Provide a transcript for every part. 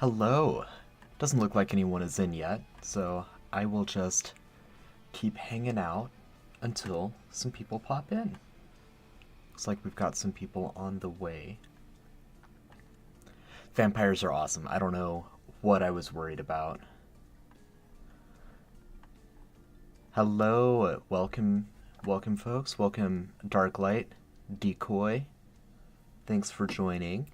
Hello. Doesn't look like anyone is in yet, so I will just keep hanging out until some people pop in. Looks like we've got some people on the way. Vampires are awesome. I don't know what I was worried about. Hello, welcome folks. Welcome Darklight, Decoy. Thanks for joining.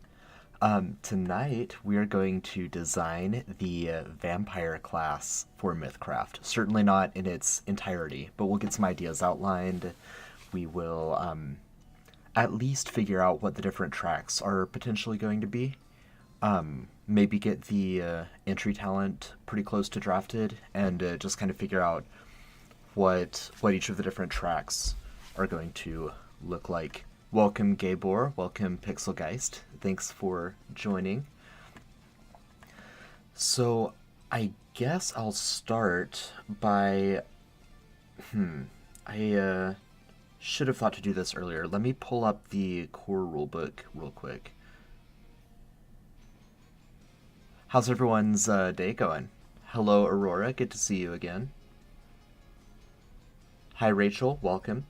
Tonight we are going to design the vampire class for MythCraft. Certainly not in its entirety, but we'll get some ideas outlined. We will at least figure out what the different tracks are potentially going to be. Maybe get the entry talent pretty close to drafted, and just kind of figure out what each of the different tracks are going to look like. Welcome Gabor, welcome Pixelgeist, thanks for joining. So I guess I'll start by, I should have thought to do this earlier. Let me pull up the core rulebook real quick. How's everyone's day going? Hello Aurora, good to see you again. Hi Rachel, welcome.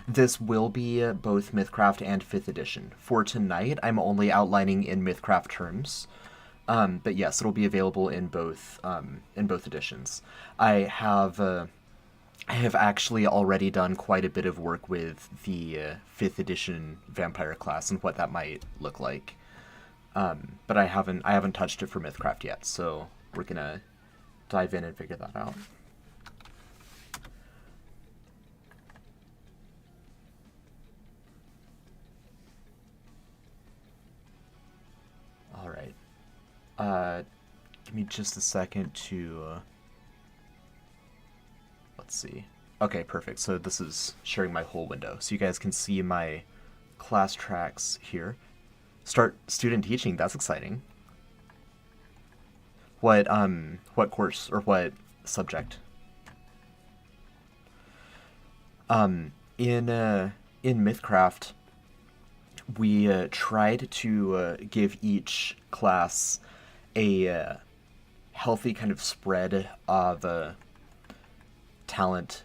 This will be both MythCraft and 5th edition. For tonight, I'm only outlining in MythCraft terms, but yes, it'll be available in both editions. I have actually already done quite a bit of work with the 5th edition vampire class and what that might look like, but I haven't touched it for MythCraft yet. So we're gonna dive in and figure that out. All right. Give me just a second to... let's see. Okay, perfect. So this is sharing my whole window. So you guys can see my class tracks here. Start student teaching. That's exciting. What course or what subject? In MythCraft, we tried to give each class a healthy kind of spread of talent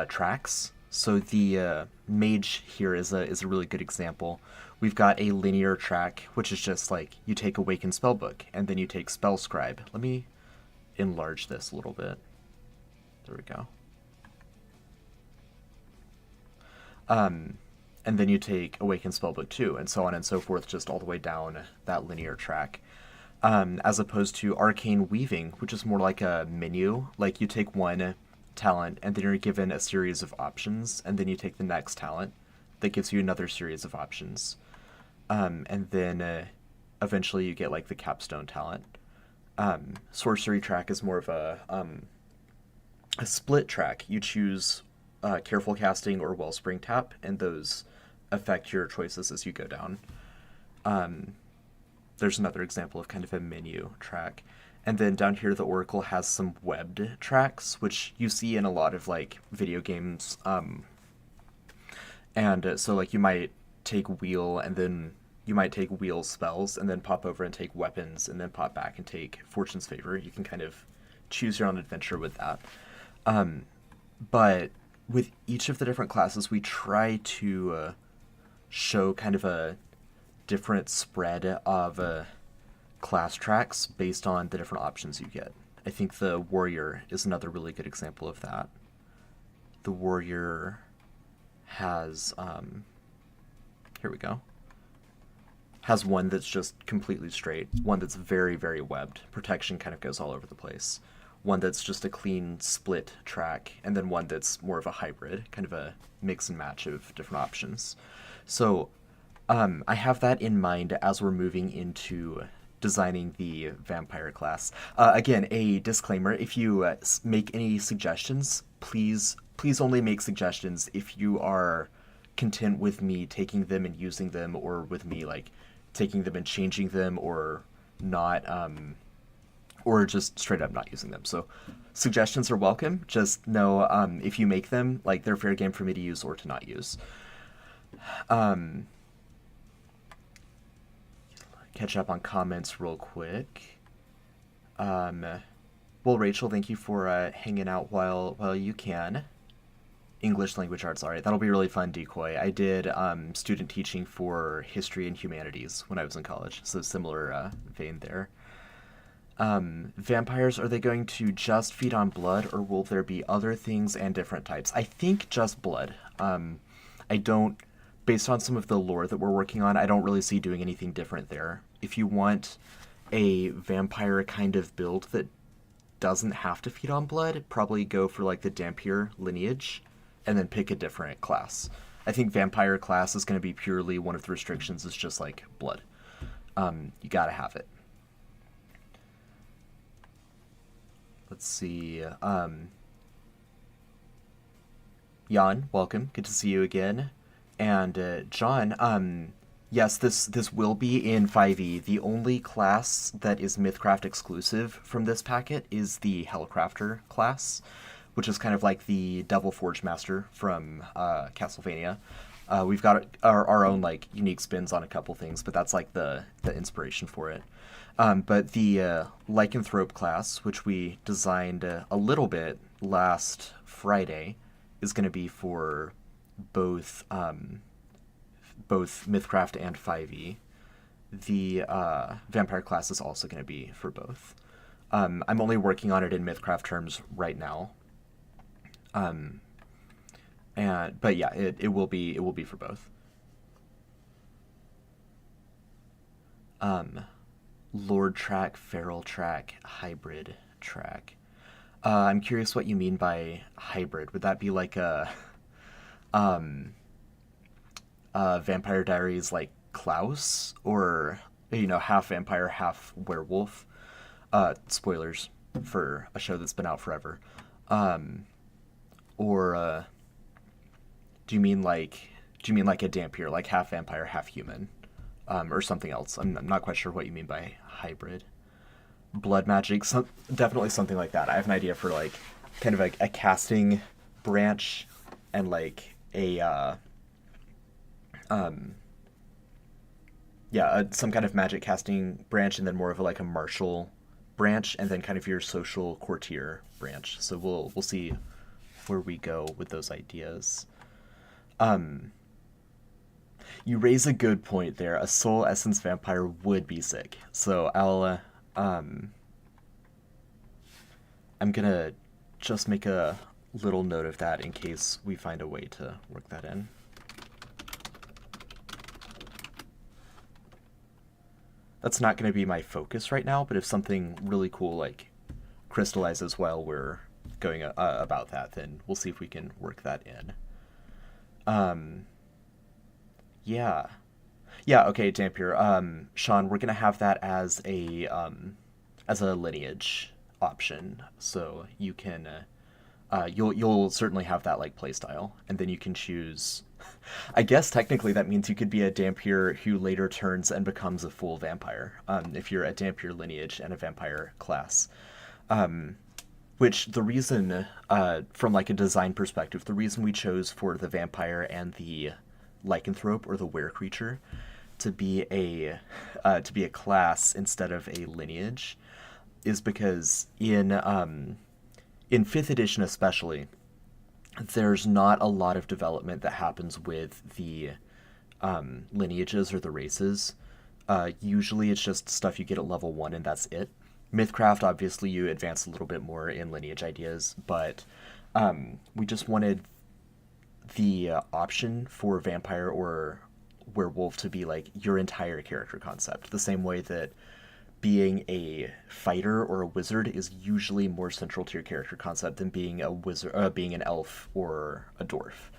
tracks. So the mage here is a really good example. We've got a linear track, which is just like you take Awaken Spellbook, and then you take Spell Scribe. Let me enlarge this a little bit. There we go. And then you take Awaken Spellbook 2, and so on and so forth, just all the way down that linear track. As opposed to Arcane Weaving, which is more like a menu. Like you take one talent, and then you're given a series of options, and then you take the next talent that gives you another series of options. And then eventually you get like the capstone talent. Sorcery track is more of a split track. You choose Careful Casting or Wellspring Tap, and those affect your choices as you go down. There's another example of kind of a menu track. And then down here, the Oracle has some webbed tracks, which you see in a lot of like video games. And so like you might take wheel, and then you might take wheel spells, and then pop over and take weapons, and then pop back and take Fortune's Favor. You can kind of choose your own adventure with that. But with each of the different classes, we try to show kind of a different spread of class tracks based on the different options you get. I think the Warrior is another really good example of that. The Warrior has, here we go, has one that's just completely straight, one that's very, very webbed. Protection kind of goes all over the place. One that's just a clean split track, and then one that's more of a hybrid, kind of a mix and match of different options. So I have that in mind as we're moving into designing the vampire class. Again, a disclaimer, if you make any suggestions, please only make suggestions if you are content with me taking them and using them, or with me like taking them and changing them, or not, or just straight up not using them. So suggestions are welcome. Just know if you make them, like, they're fair game for me to use or to not use. catch up on comments real quick. Well, Rachel, thank you for hanging out while you can. English language arts, all right. That'll be really fun, Decoy. I did student teaching for history and humanities when I was in college, so similar vein there. Vampires, are they going to just feed on blood, or will there be other things and different types? I think just blood. I don't, based on some of the lore that we're working on, I don't really see doing anything different there. If you want a vampire kind of build that doesn't have to feed on blood, probably go for like the Dampier lineage, and then pick a different class. I think vampire class is going to be purely one of the restrictions is just like blood. You gotta have it. Let's see. Jan, welcome. Good to see you again. And John, yes, this will be in 5e. The only class that is MythCraft exclusive from this packet is the Hellcrafter class, which is kind of like the Devil Forge Master from Castlevania. We've got our own like unique spins on a couple things, but that's like the inspiration for it. But the Lycanthrope class, which we designed a little bit last Friday, is going to be for both MythCraft and 5e. The Vampire class is also going to be for both. I'm only working on it in MythCraft terms right now. But yeah, it will be for both. Lord track, feral track, hybrid track. I'm curious what you mean by hybrid. Would that be like a Vampire Diaries like Klaus, or half vampire, half werewolf? Spoilers for a show that's been out forever. Or do you mean like a Dampier, like half vampire, half human, or something else? I'm not quite sure what you mean by hybrid. Blood magic, definitely something like that. I have an idea for like kind of like a casting branch and like a some kind of magic casting branch, and then more of like a martial branch, and then kind of your social courtier branch. So we'll see where we go with those ideas. You raise a good point there. A soul essence vampire would be sick. So I'm gonna just make a little note of that in case we find a way to work that in. That's not going to be my focus right now, but if something really cool like crystallizes while we're going about that, then we'll see if we can work that in. Yeah, okay, Dampier. Sean, we're gonna have that as a lineage option, so you can you'll certainly have that like playstyle, and then you can choose. I guess technically that means you could be a Dampier who later turns and becomes a full vampire, if you're a Dampier lineage and a vampire class. Which the reason, from like a design perspective, the reason we chose for the vampire and the lycanthrope or the were-creature to be a class instead of a lineage is because in 5th edition especially, there's not a lot of development that happens with the lineages or the races. Usually it's just stuff you get at level 1 and that's it. MythCraft, obviously, you advance a little bit more in lineage ideas, but we just wanted the option for vampire or werewolf to be like your entire character concept, the same way that being a fighter or a wizard is usually more central to your character concept than being a wizard, being an elf or a dwarf.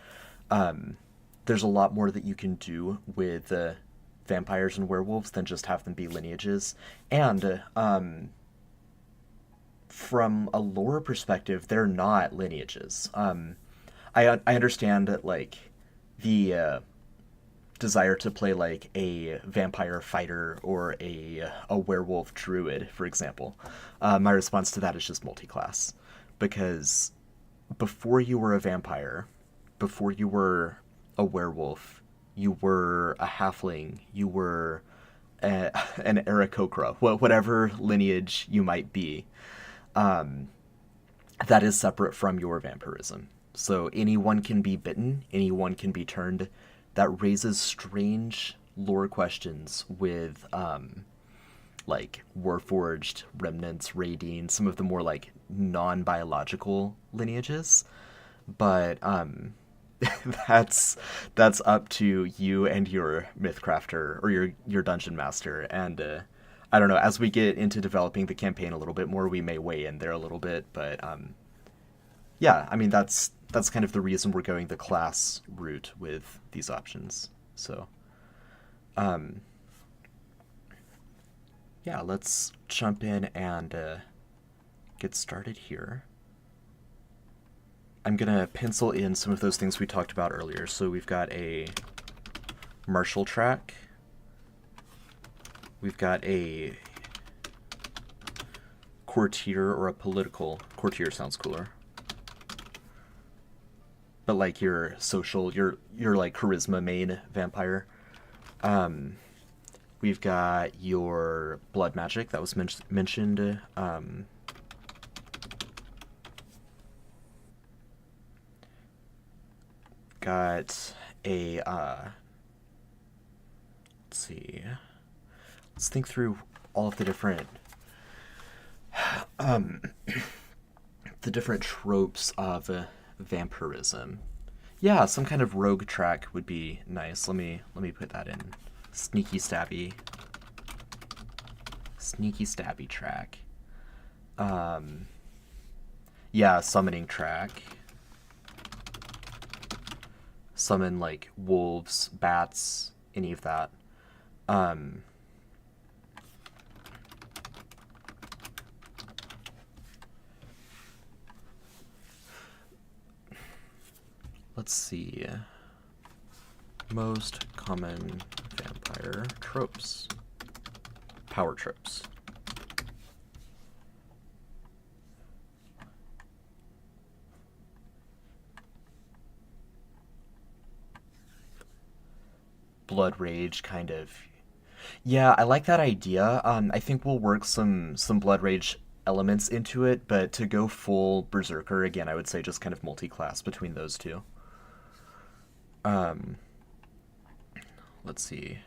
There's a lot more that you can do with vampires and werewolves than just have them be lineages, and from a lore perspective, they're not lineages. I understand that like the desire to play like a vampire fighter or a werewolf druid, for example. My response to that is just multi-class, because before you were a vampire, before you were a werewolf, you were a halfling, you were an Aarakocra, whatever lineage you might be, that is separate from your vampirism. So anyone can be bitten, anyone can be turned. That raises strange lore questions with like Warforged, Remnants, Raideen, some of the more like non-biological lineages. But that's up to you and your Mythcrafter or your dungeon master. And I don't know, as we get into developing the campaign a little bit more, we may weigh in there a little bit. But yeah, I mean that's kind of the reason we're going the class route with these options. So yeah, let's jump in and get started here. I'm going to pencil in some of those things we talked about earlier. So we've got a martial track. We've got a courtier or a political. Courtier sounds cooler. But like your social, your like charisma main vampire. We've got your blood magic that was mentioned. Got a let's see. Let's think through all of the different the different tropes of vampirism. Yeah, some kind of rogue track would be nice. Let me put that in. Sneaky stabby track. Yeah, summoning track. Summon like wolves, bats, any of that. Let's see. Most common vampire tropes. Power tropes. Blood rage, kind of. Yeah, I like that idea. I think we'll work some blood rage elements into it, but to go full berserker again, I would say just kind of multi-class between those two. Let's see.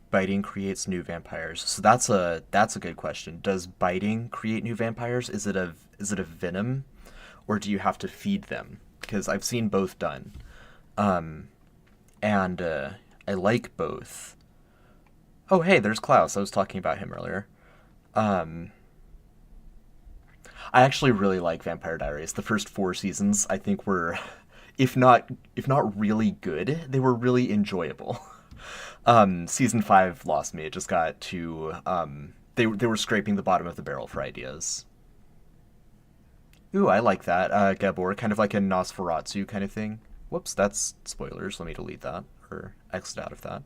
Biting creates new vampires. So that's a good question. Does biting create new vampires? Is it a venom, or do you have to feed them? Because I've seen both done. And I like both. Oh, hey, there's Klaus. I was talking about him earlier. I actually really like Vampire Diaries. The first 4 seasons, I think, were, if not really good, they were really enjoyable. Season 5 lost me. It just got too. They were scraping the bottom of the barrel for ideas. Ooh, I like that. Gabor, kind of like a Nosferatu kind of thing. Whoops, that's spoilers. Let me delete that or exit out of that.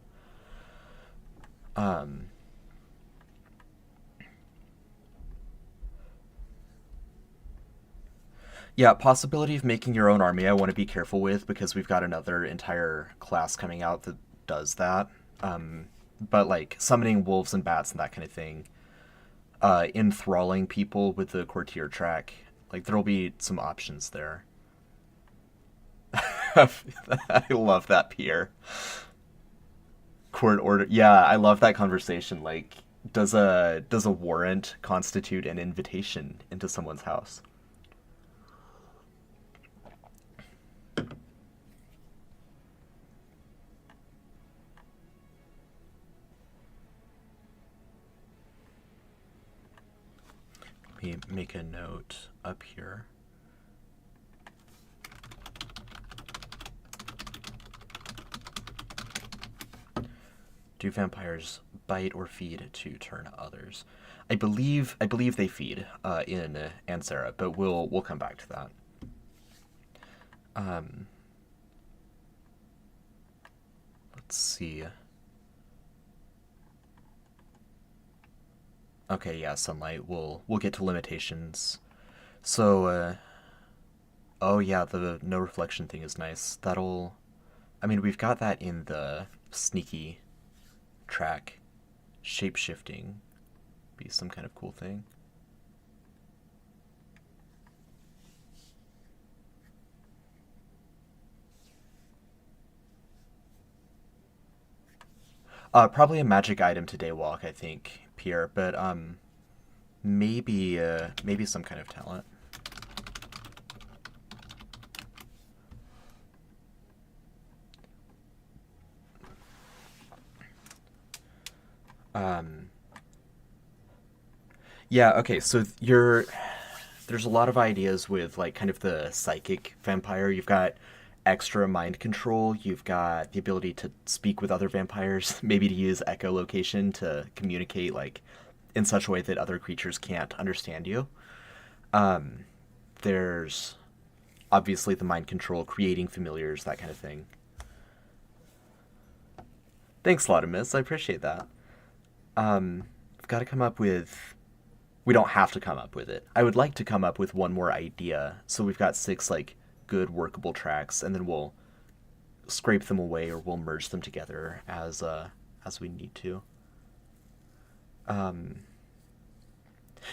Yeah, possibility of making your own army I want to be careful with because we've got another entire class coming out that does that. But like summoning wolves and bats and that kind of thing, enthralling people with the courtier track, like there'll be some options there. I love that, Pierre. Court order. Yeah, I love that conversation. Like, does a warrant constitute an invitation into someone's house? Let me make a note up here. Do vampires bite or feed to turn others? I believe they feed in Ansera, but we'll come back to that. Let's see. Okay, yeah, sunlight. We'll get to limitations. So, oh yeah, the no reflection thing is nice. I mean, we've got that in the sneaky track. shape-shifting be some kind of cool thing. Probably a magic item to Daywalk, I think, Pierre, but maybe some kind of talent. Yeah, okay, so there's a lot of ideas with like kind of the psychic vampire. You've got extra mind control, you've got the ability to speak with other vampires, maybe to use echolocation to communicate like in such a way that other creatures can't understand you. There's obviously the mind control, creating familiars, that kind of thing. Thanks, Laudamus. I appreciate that. I've got to come up with. We don't have to come up with it. I would like to come up with one more idea, so we've got 6 like good workable tracks, and then we'll scrape them away or we'll merge them together as we need to.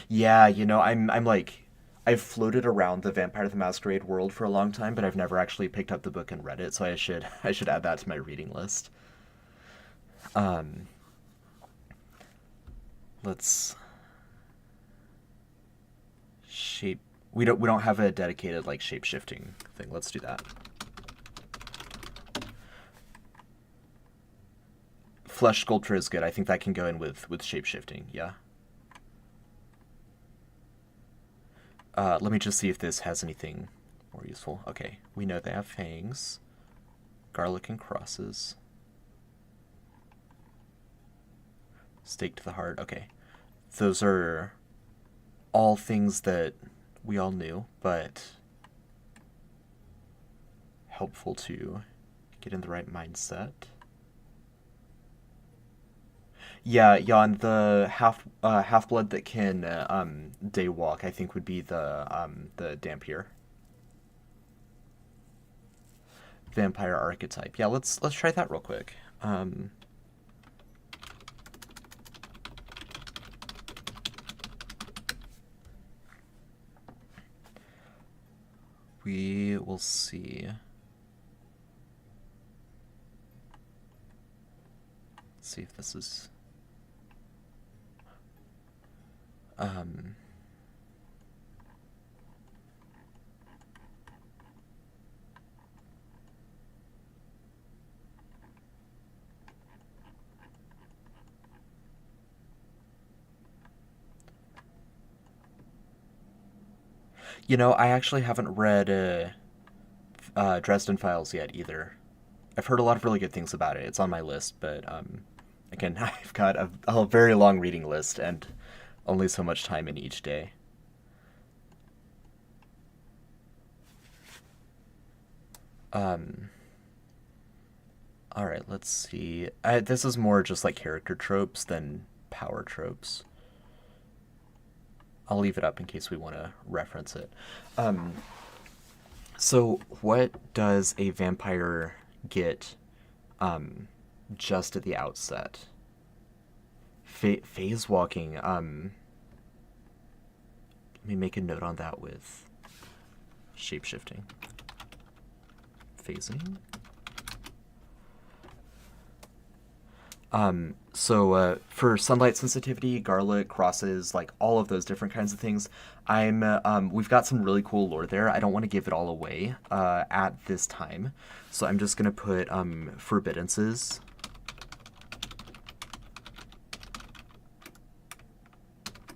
Yeah, I'm like I've floated around the Vampire the Masquerade world for a long time, but I've never actually picked up the book and read it, so I should add that to my reading list. Um, let's shape. We don't have a dedicated like shape shifting thing. Let's do that. Flesh sculpture is good. I think that can go in with shape shifting. Yeah. Let me just see if this has anything more useful. Okay, we know they have fangs, garlic and crosses, stake to the heart. Okay, those are all things that we all knew, but helpful to get in the right mindset. Yeah, Jan, the half blood that can daywalk, I think would be the Dampier vampire archetype. Yeah, let's try that real quick. We will see. Let's see if this is. I actually haven't read Dresden Files yet either. I've heard a lot of really good things about it. It's on my list, but again, I've got a very long reading list and only so much time in each day. All right, let's see. This is more just like character tropes than power tropes. I'll leave it up in case we want to reference it. So, what does a vampire get just at the outset? Phase walking. Let me make a note on that with shapeshifting. Phasing. So for sunlight sensitivity, garlic, crosses, like all of those different kinds of things, we've got some really cool lore there. I don't want to give it all away at this time, so I'm just gonna put forbiddances.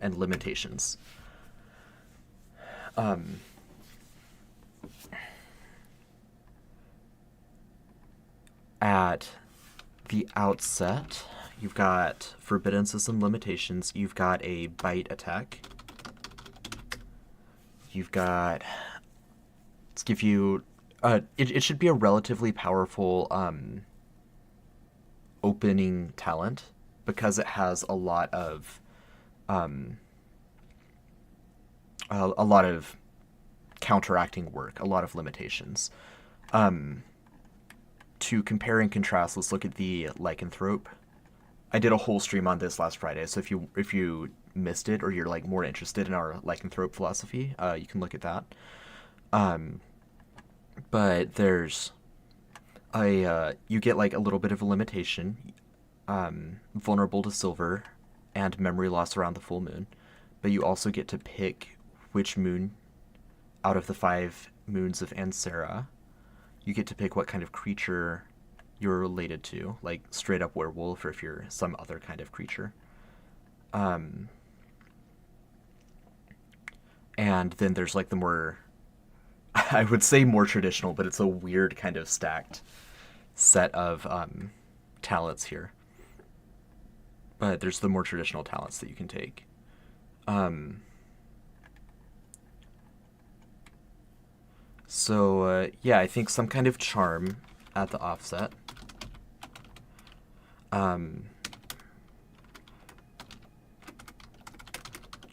And limitations. At the outset, you've got forbiddances and limitations. You've got a bite attack. You've got. Let's give you. It should be a relatively powerful opening talent because it has a lot of counteracting work, a lot of limitations. To compare and contrast, let's look at the lycanthrope I did a whole stream on this last Friday, so if you missed it or you're like more interested in our lycanthrope philosophy, you can look at that. But there's you get like a little bit of a limitation, vulnerable to silver, and memory loss around the full moon. But you also get to pick which moon out of the 5 moons of Ansera. You get to pick what kind of creature you're related to, like straight up werewolf, or if you're some other kind of creature. And then there's like the more, I would say more traditional, but it's a weird kind of stacked set of talents here. But there's the more traditional talents that you can take. Yeah, I think some kind of charm at the offset.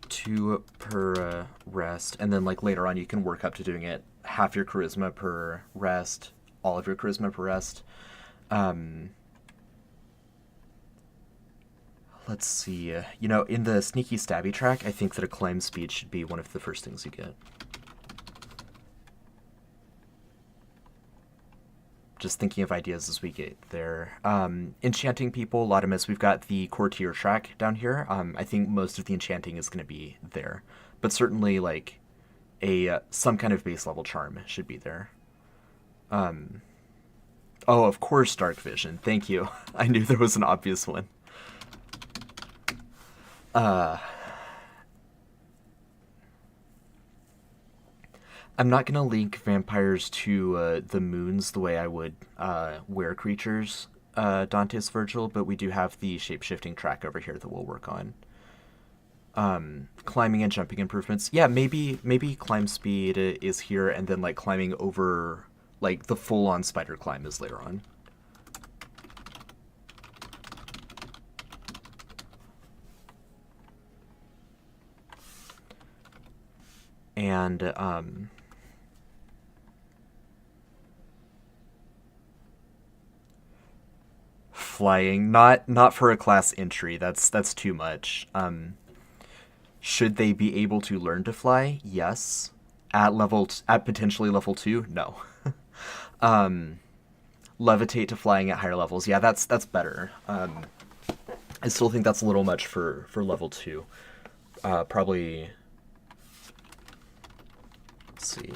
2 per rest, and then like later on you can work up to doing it half your charisma per rest, all of your charisma per rest. Let's see. In the sneaky stabby track, I think that a climb speed should be one of the first things you get. Just thinking of ideas as we get there. Enchanting people, Laudamus, we've got the courtier track down here. I think most of the enchanting is going to be there. But certainly, like, some kind of base level charm should be there. Oh, of course, Dark Vision. Thank you. I knew there was an obvious one. I'm not going to link vampires to the moons the way I would were creatures, Dante's Virgil, but we do have the shape-shifting track over here that we'll work on. Climbing and jumping improvements. Yeah, maybe climb speed is here, and then like climbing over, like the full-on spider climb is later on. And flying, not for a class entry. That's too much. Should they be able to learn to fly? Yes. At potentially level 2? No. Levitate to flying at higher levels. Yeah, that's better. I still think that's a little much for level 2. Probably. Let's see.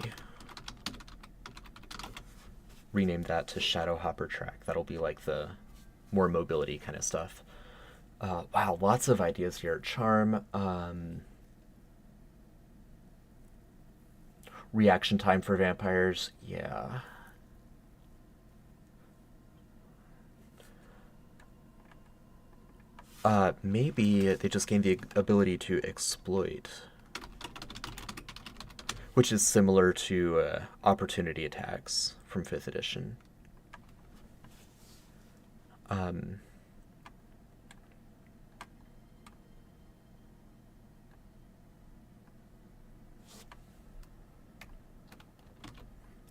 Rename that to Shadow Hopper track. That'll be like the more mobility kind of stuff. Wow, lots of ideas here. Charm. Reaction time for vampires. Yeah. Maybe they just gain the ability to exploit, which is similar to opportunity attacks from 5th edition.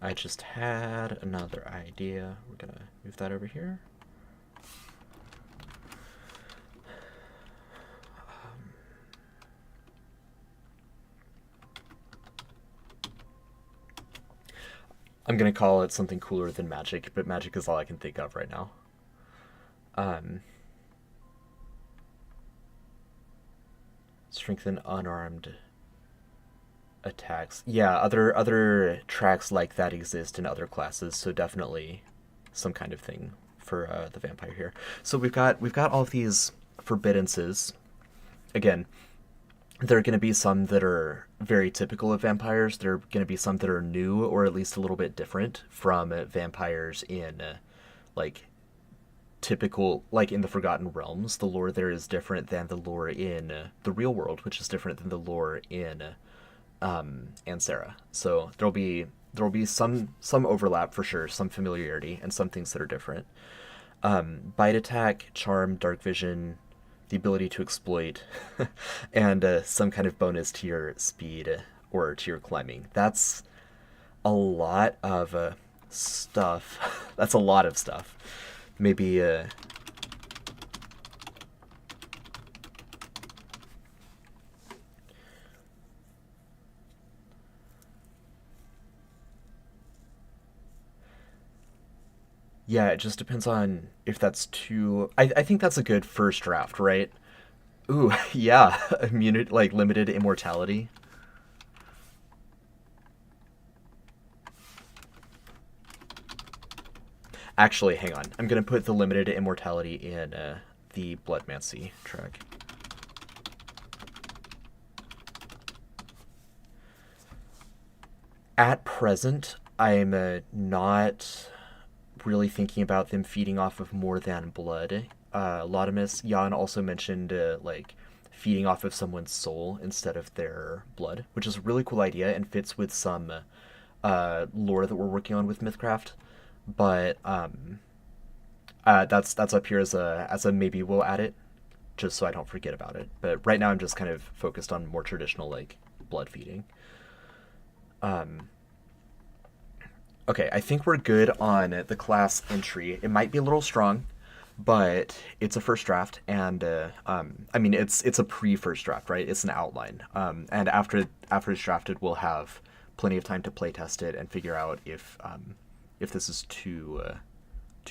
I just had another idea. We're gonna move that over here. I'm gonna call it something cooler than magic, but magic is all I can think of right now. Strengthen unarmed attacks. Yeah, other tracks like that exist in other classes, so definitely some kind of thing for the vampire here. So we've got all of these forbiddances. Again, there are going to be some that are very typical of vampires. There are going to be some that are new, or at least a little bit different from vampires in like typical, like in the Forgotten Realms. The lore there is different than the lore in the real world, which is different than the lore in Ansera. So there'll be some overlap for sure, some familiarity, and some things that are different. Bite attack, charm, dark vision, the ability to exploit, and some kind of bonus to your speed or to your climbing. That's a lot of stuff. That's a lot of stuff. Maybe Yeah, it just depends on if that's too. I think that's a good first draft, right? Ooh, yeah, immunity, like limited immortality. Actually, hang on. I'm gonna put the limited immortality in the Bloodmancy track. At present, I'm not really thinking about them feeding off of more than blood. Lotimus, Jan also mentioned like feeding off of someone's soul instead of their blood, which is a really cool idea and fits with some lore that we're working on with MythCraft. But that's up here as a maybe we'll add it, just so I don't forget about it. But right now I'm just kind of focused on more traditional like blood feeding. Okay, I think we're good on the class entry. It might be a little strong, but it's a first draft, and I mean it's a pre-first draft, right? It's an outline, and after it's drafted, we'll have plenty of time to play test it and figure out if this is too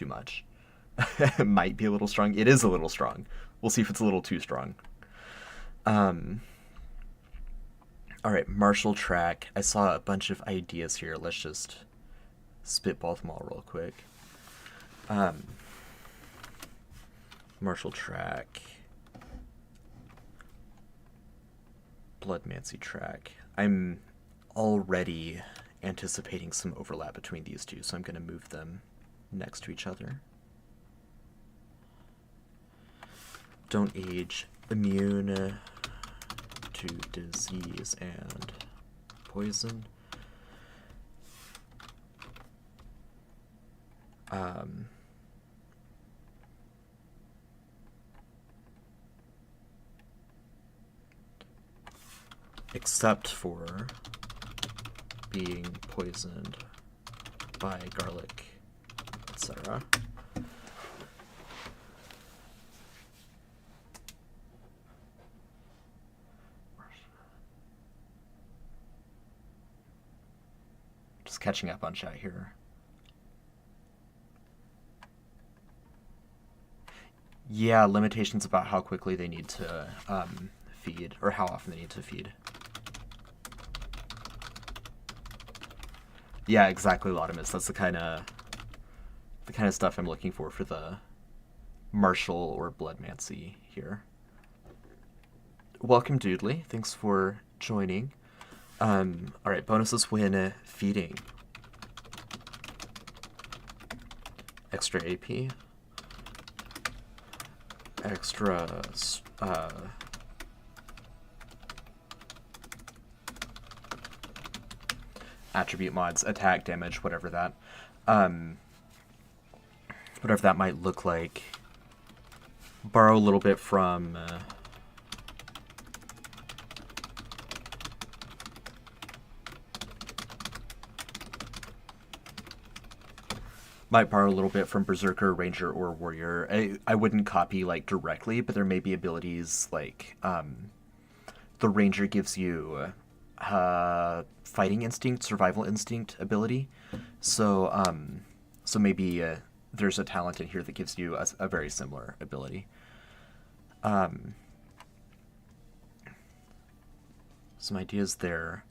much. It might be a little strong. It is a little strong. We'll see if it's a little too strong. All right, martial track. I saw a bunch of ideas here. Let's just spitball them all real quick. Martial track. Bloodmancy track. I'm already anticipating some overlap between these two, so I'm going to move them next to each other. Don't age. Immune to disease and poison. Except for being poisoned by garlic, etc. Just catching up on chat here. Yeah, limitations about how quickly they need to feed, or how often they need to feed. Yeah, exactly, Lotimus. That's the kind of stuff I'm looking for the martial or bloodmancy here. Welcome, Doodley. Thanks for joining. All right, bonuses when feeding. Extra AP. Extra attribute mods, attack, damage, whatever that might look like. Borrow a little bit from might borrow a little bit from Berserker, Ranger, or Warrior. I wouldn't copy like directly, but there may be abilities like the Ranger gives you fighting instinct, survival instinct ability. So so maybe there's a talent in here that gives you a very similar ability. Some ideas there.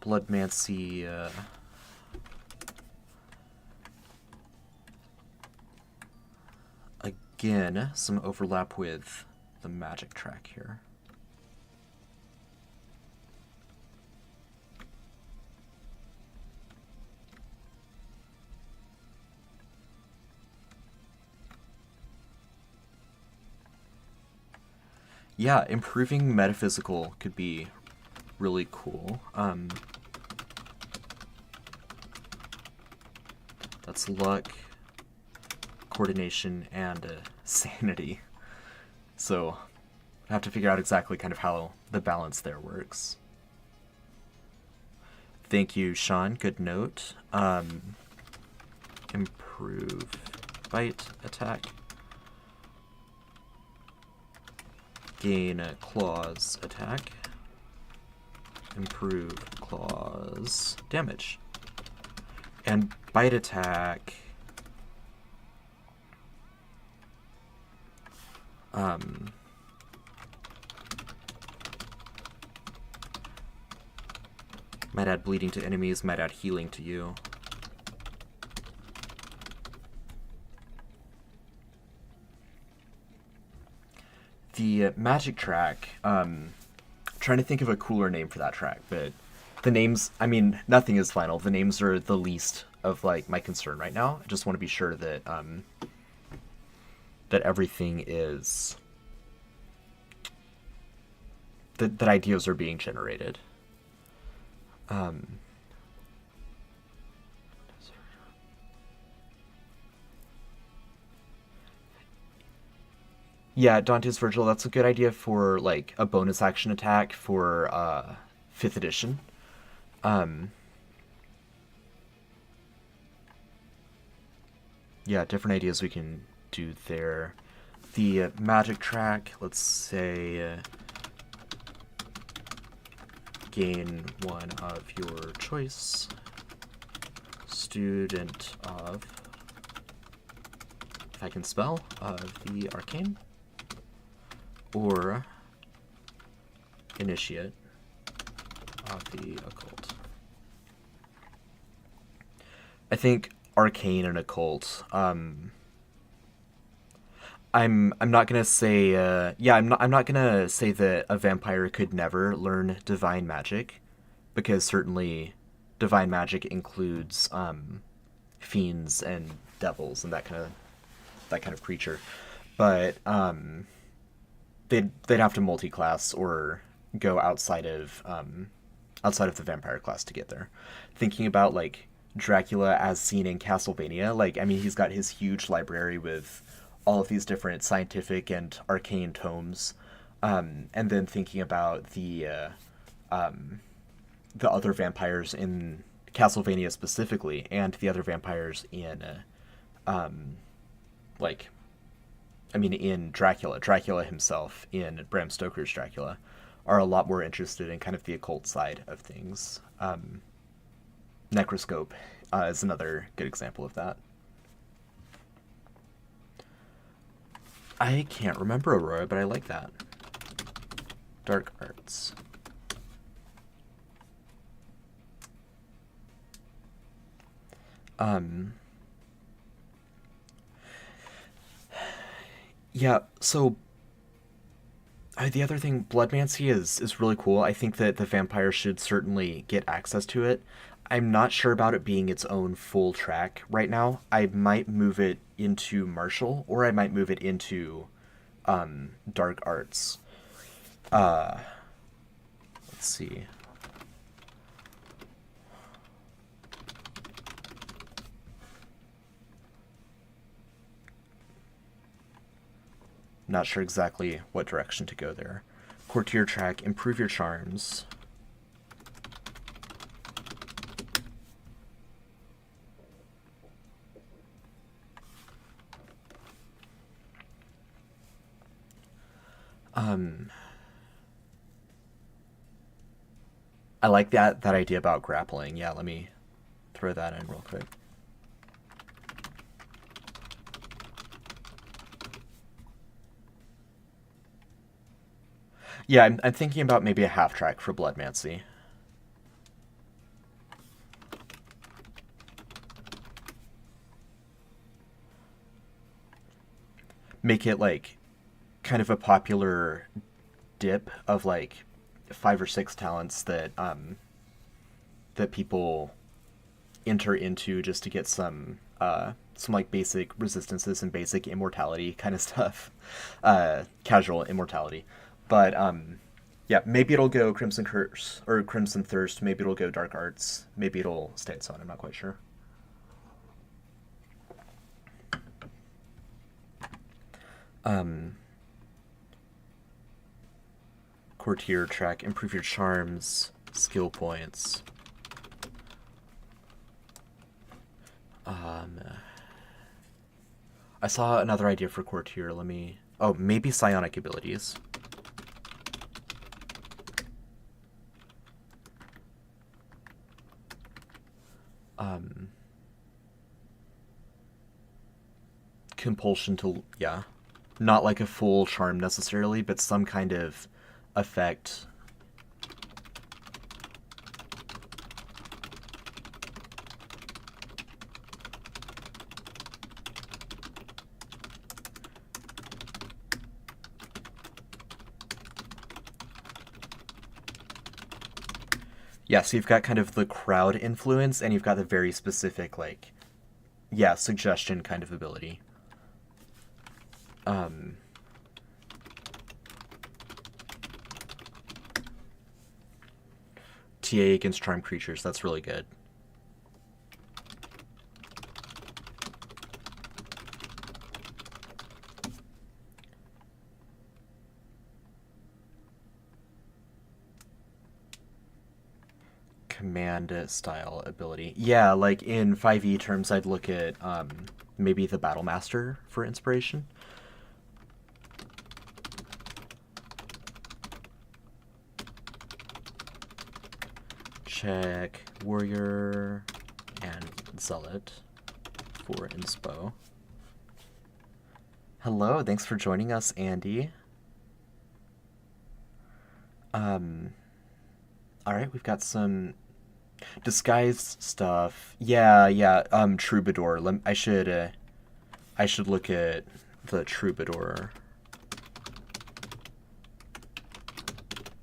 Bloodmancy. Again, some overlap with the magic track here. Yeah, improving metaphysical could be really cool. That's luck, coordination, and sanity. So I have to figure out exactly kind of how the balance there works. Thank you, Sean. Good note. Improve bite attack. Gain claws attack. Improve claws damage. And bite attack Might add bleeding to enemies, might add healing to you. The magic track, trying to think of a cooler name for that track, but the names, I mean, nothing is final. The names are the least of like my concern right now. I just want to be sure that that everything is that ideas are being generated. Yeah, Dante's Virgil, that's a good idea for like a bonus action attack for 5th edition. Yeah, different ideas we can do there. The magic track, let's say gain one of your choice. Student of, if I can spell, of the arcane. Or initiate of the occult. I think arcane and occult. I'm not gonna say I'm not gonna say that a vampire could never learn divine magic, because certainly divine magic includes fiends and devils and that kind of creature, but they'd have to multi-class or go outside of the vampire class to get there. Thinking about like Dracula as seen in Castlevania, like I mean he's got his huge library with all of these different scientific and arcane tomes, and then thinking about the other vampires in Castlevania specifically, and the other vampires in like I mean, in Dracula himself, in Bram Stoker's Dracula, are a lot more interested in kind of the occult side of things. Necroscope is another good example of that. I can't remember Aurora, but I like that. Dark arts. Yeah, so the other thing, Bloodmancy is really cool. I think that the vampire should certainly get access to it. I'm not sure about it being its own full track right now. I might move it into Martial, or I might move it into Dark Arts. Let's see. Not sure exactly what direction to go there. Courtier track, improve your charms. I like that idea about grappling. Yeah, let me throw that in real quick. Yeah, I'm thinking about maybe a half track for Bloodmancy. Make it like kind of a popular dip of like 5 or 6 talents that that people enter into just to get some like basic resistances and basic immortality kind of stuff, casual immortality. But yeah, maybe it'll go Crimson Curse or Crimson Thirst. Maybe it'll go Dark Arts. Maybe it'll stay its own. I'm not quite sure. Courtier track, improve your charms, skill points. I saw another idea for Courtier. Let me... Oh, maybe psionic abilities. Compulsion to... Yeah. Not like a full charm necessarily, but some kind of effect. Yeah, so you've got kind of the crowd influence, and you've got the very specific, like, yeah, suggestion kind of ability. TA against charm creatures, that's really good. Command style ability. Yeah, like in 5e terms, I'd look at maybe the Battle Master for inspiration. Check Warrior and Zealot for inspo. Hello, thanks for joining us, Andy. Alright, we've got some disguised stuff. Yeah, Troubadour. I should look at the Troubadour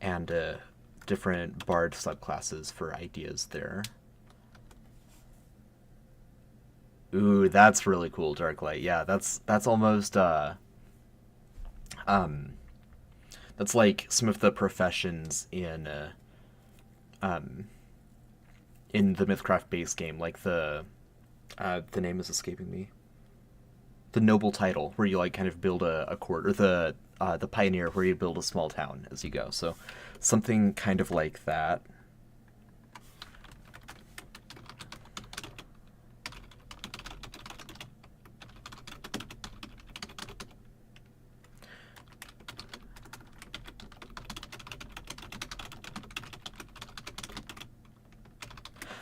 and different bard subclasses for ideas there. Ooh, that's really cool, Darklight. Yeah, that's almost that's like some of the professions in the MythCraft base game, like the name is escaping me. The noble title, where you like kind of build a court, or the pioneer, where you build a small town as you go. So something kind of like that.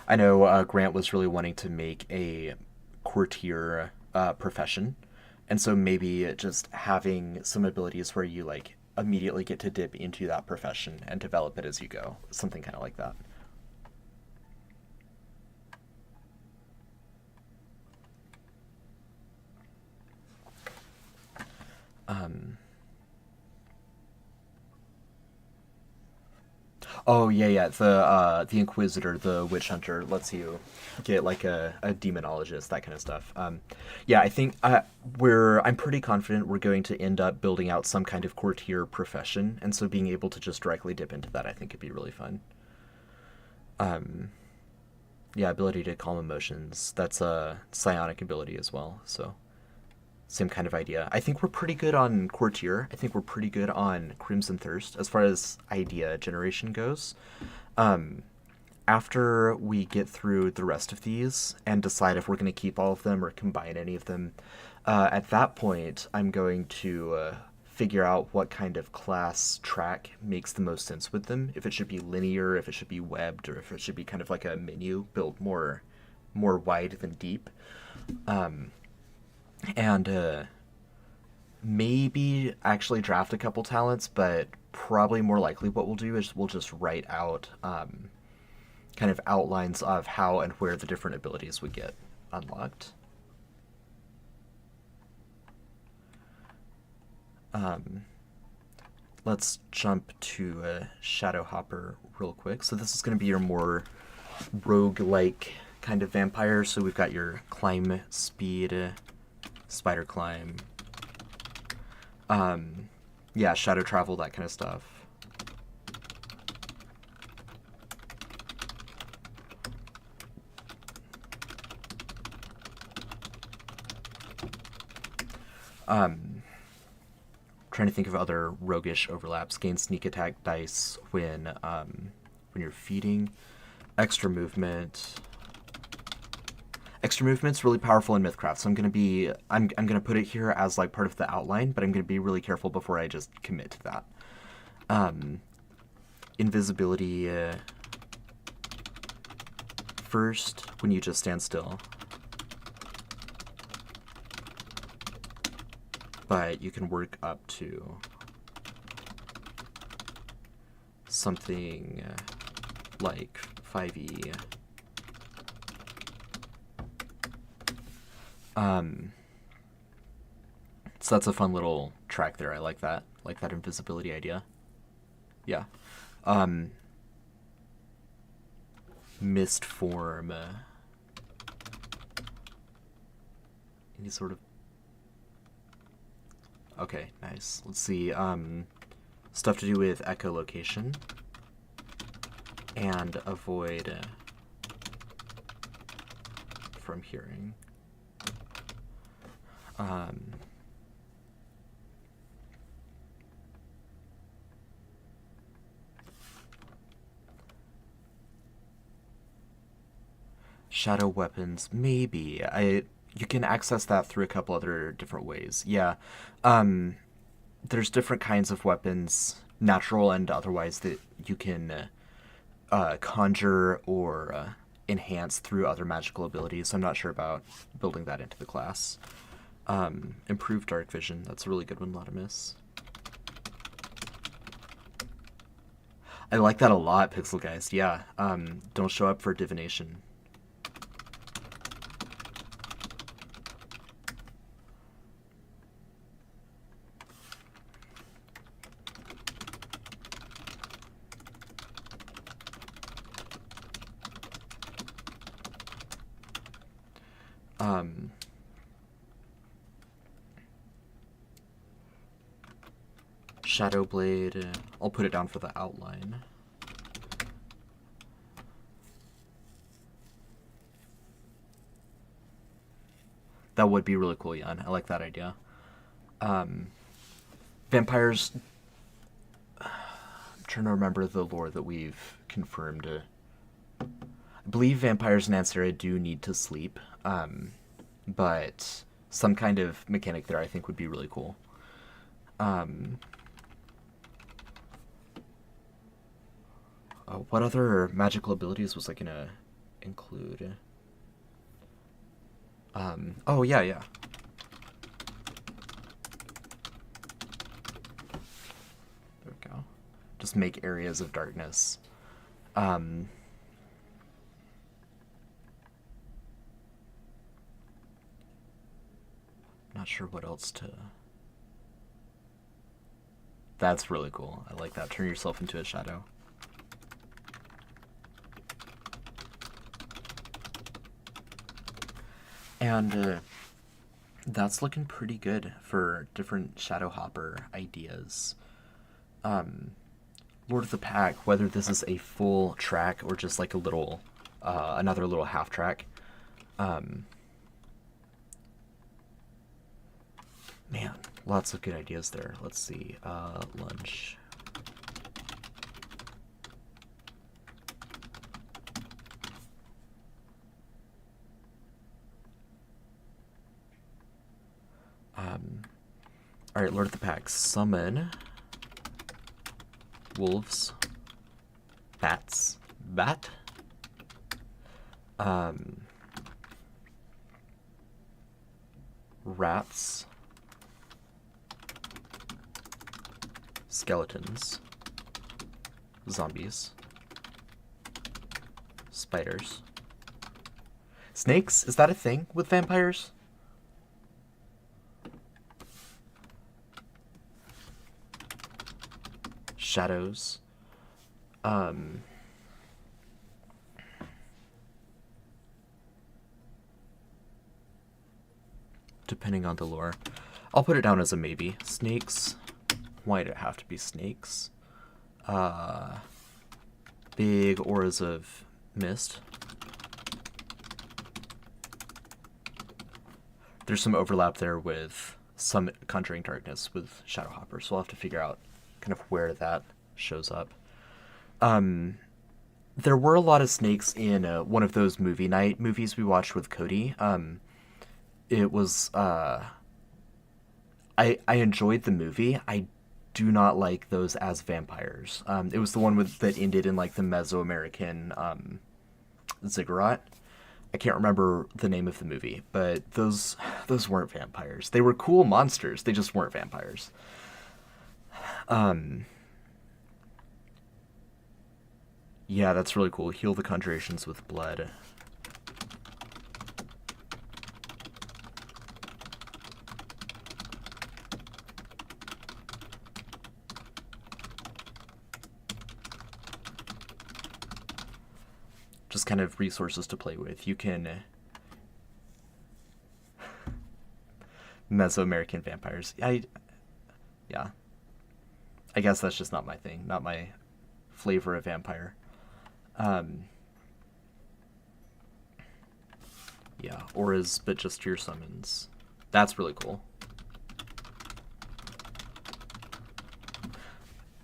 I know Grant was really wanting to make a courtier profession, and so maybe just having some abilities where you like immediately get to dip into that profession and develop it as you go, something kind of like that. Oh yeah. The Inquisitor, the Witch Hunter lets you get like a demonologist, that kind of stuff. Yeah, I think I'm pretty confident we're going to end up building out some kind of courtier profession, and so being able to just directly dip into that, I think, would be really fun. Yeah, ability to calm emotions. That's a psionic ability as well. So same kind of idea. I think we're pretty good on Courtier. I think we're pretty good on Crimson Thirst as far as idea generation goes. After we get through the rest of these and decide if we're going to keep all of them or combine any of them, at that point, I'm going to figure out what kind of class track makes the most sense with them. If it should be linear, if it should be webbed, or if it should be kind of like a menu built more wide than deep. And maybe actually draft a couple talents, but probably more likely what we'll do is we'll just write out kind of outlines of how and where the different abilities would get unlocked. Let's jump to Shadow Hopper real quick. So this is going to be your more rogue-like kind of vampire. So we've got your climb speed, spider climb, yeah, shadow travel, that kind of stuff. Trying to think of other roguish overlaps. Gain sneak attack dice when you're feeding. Extra movement. Extra movement's really powerful in MythCraft, so I'm gonna put it here as like part of the outline, but I'm gonna be really careful before I just commit to that. Invisibility first when you just stand still. but you can work up to something like 5e. So that's a fun little track there. I like that. Like that invisibility idea. Yeah. Mist form. Any sort of... Okay, nice. Let's see. Stuff to do with echolocation. And avoid from hearing. Shadow weapons, maybe. You can access that through a couple other different ways. Yeah. There's different kinds of weapons, natural and otherwise, that you can conjure or enhance through other magical abilities. I'm not sure about building that into the class. Improved dark vision. That's a really good one, Latimus. I like that a lot, Pixelgeist. Yeah. Don't show up for divination. Shadow Blade, I'll put it down for the outline. That would be really cool, Jan. I like that idea. Vampires, I'm trying to remember the lore that we've confirmed. I believe vampires in Ansera do need to sleep, but some kind of mechanic there I think would be really cool. What other magical abilities was I gonna include? Oh, yeah. There we go. Just make areas of darkness. Not sure what else to... That's really cool. I like that. Turn yourself into a shadow. And that's looking pretty good for different Shadow Hopper ideas. Lord of the Pack, whether this is a full track or just like a little, another little half track. Man, lots of good ideas there. Let's see, lunch. Alright, Lord of the Pack. Summon wolves, bats, rats, skeletons, zombies, spiders, snakes. Is that a thing with vampires? Shadows. Depending on the lore. I'll put it down as a maybe. Snakes. Why'd it have to be snakes? Big auras of mist. There's some overlap there with some Conjuring Darkness with Shadow Hopper, so I'll have to figure out kind of where that shows up. There were a lot of snakes in one of those movie night movies we watched with Cody. It was I enjoyed the movie. I do not like those as vampires. It was the one that ended in like the Mesoamerican ziggurat. I can't remember the name of the movie, but those weren't vampires. They were cool monsters. They just weren't vampires. Yeah, that's really cool. Heal the conjurations with blood. Just kind of resources to play with. You can Mesoamerican vampires. Yeah. I guess that's just not my thing, not my flavor of vampire. Yeah, auras, but just your summons. That's really cool.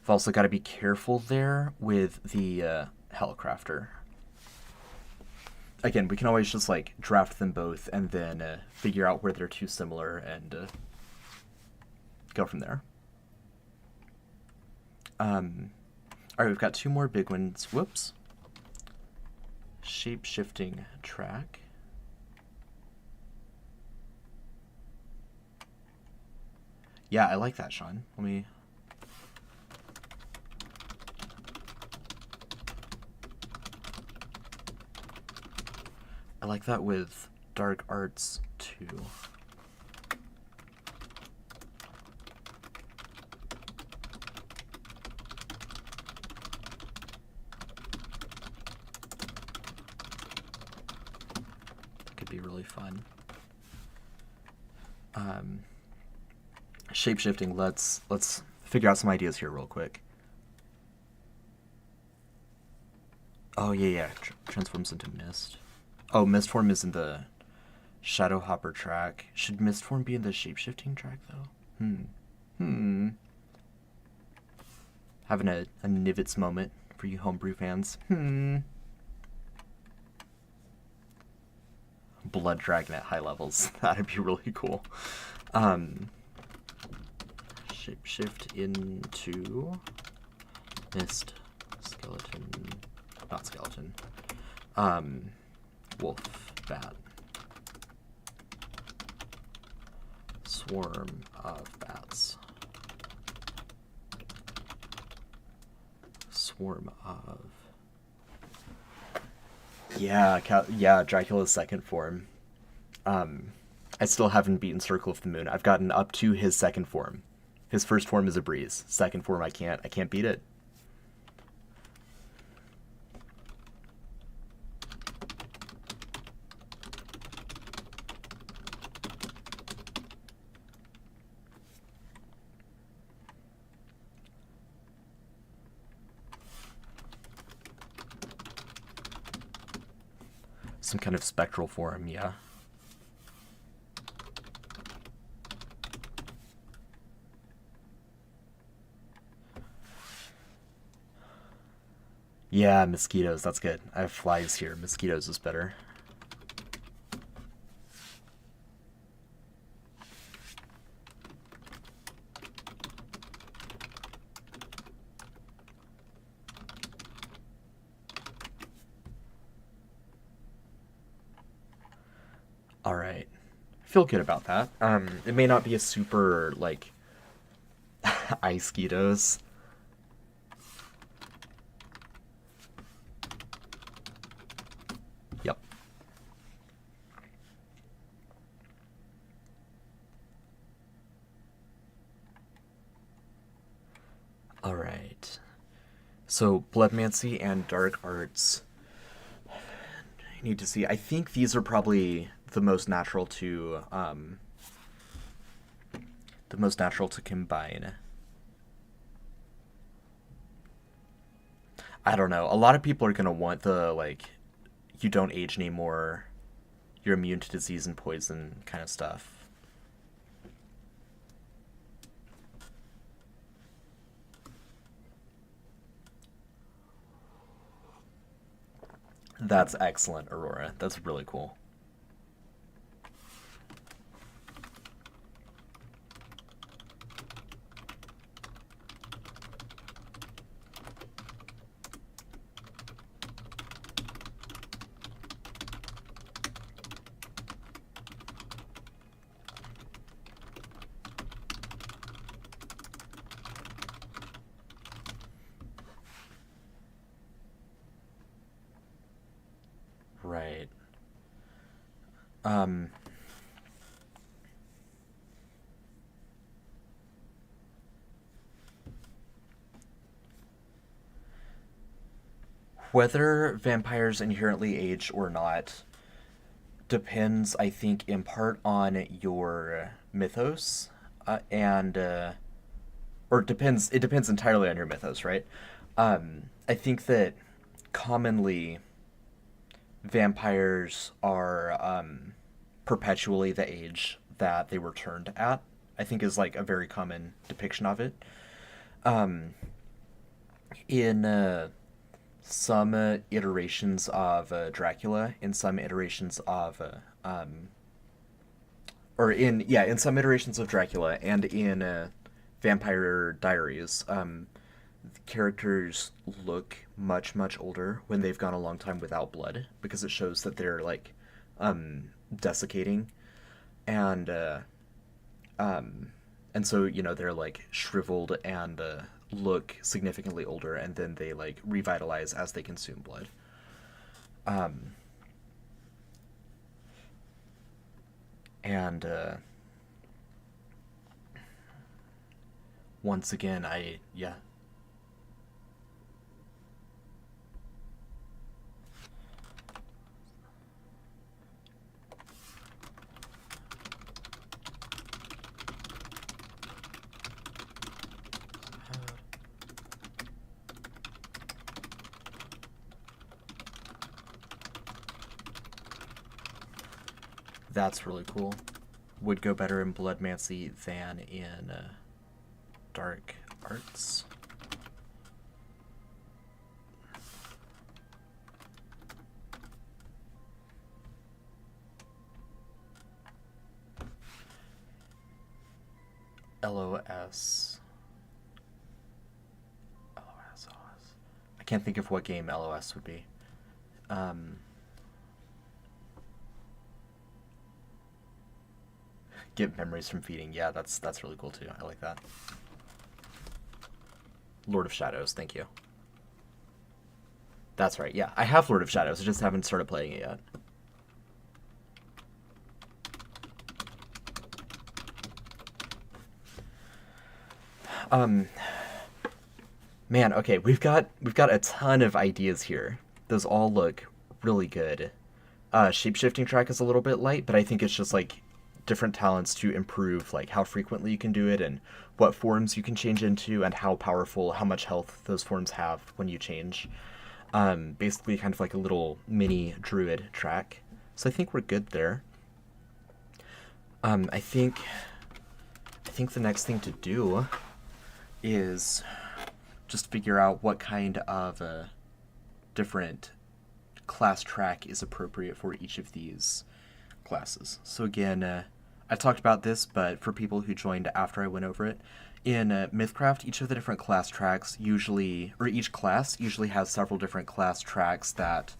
I've also got to be careful there with the Hellcrafter. Again, we can always just like draft them both and then figure out where they're too similar and go from there. Alright, we've got 2 more big ones. Whoops. Shape-shifting track. Yeah, I like that, Sean. Let me... I like that with dark arts, too. Could be really fun. Shape-shifting, let's figure out some ideas here real quick. Oh, yeah. Transforms into mist. Oh, mist form is in the Shadow Hopper track. Should mist form be in the shape-shifting track, though? Having a Nivets moment for you homebrew fans. Blood Dragon at high levels. That'd be really cool. Shapeshift into mist skeleton. Not skeleton. Wolf, bat. Swarm of bats. Swarm of... Yeah, Dracula's second form. I still haven't beaten Circle of the Moon. I've gotten up to his second form. His first form is a breeze. Second form, I can't beat it. Some kind of spectral form, yeah. Yeah, mosquitoes, that's good. I have flies here. Mosquitoes is better. All right. Feel good about that. It may not be a super, like, ice-quitos. Yep. All right. So, Bloodmancy and Dark Arts. I need to see. I think these are probably the most natural to combine. I don't know. A lot of people are gonna want the, like, you don't age anymore, you're immune to disease and poison kind of stuff. That's excellent, Aurora. That's really cool. Right. Um, Whether vampires inherently age or not depends, I think, in part on your mythos, and or depends. It depends entirely on your mythos, right? I think that commonly vampires are perpetually the age that they were turned at. I think is like a very common depiction of it. Um, in some iterations of Dracula, in some iterations of or in yeah, in some iterations of Dracula and in Vampire Diaries, characters look much older when they've gone a long time without blood because it shows that they're like desiccating and um, and so they're like shriveled and look significantly older, and then they like revitalize as they consume blood. Um, and once again, I yeah. That's really cool. Would go better in Bloodmancy than in Dark Arts. LOS. LOS. I can't think of what game LOS would be. Get memories from feeding. Yeah, that's really cool too. I like that. Lord of Shadows. Thank you. That's right. Yeah, I have Lord of Shadows. I just haven't started playing it yet. Um, Man, okay, we've got a ton of ideas here. Those all look really good. Shapeshifting track is a little bit light, but I think it's just like different talents to improve like how frequently you can do it and what forms you can change into and how powerful, how much health those forms have when you change. Basically kind of like a little mini druid track. So I think we're good there. I think the next thing to do is just figure out what kind of different class track is appropriate for each of these classes. So again, I talked about this, but for people who joined after I went over it, in MythCraft, each of the different class tracks usually, or each class usually has several different class tracks that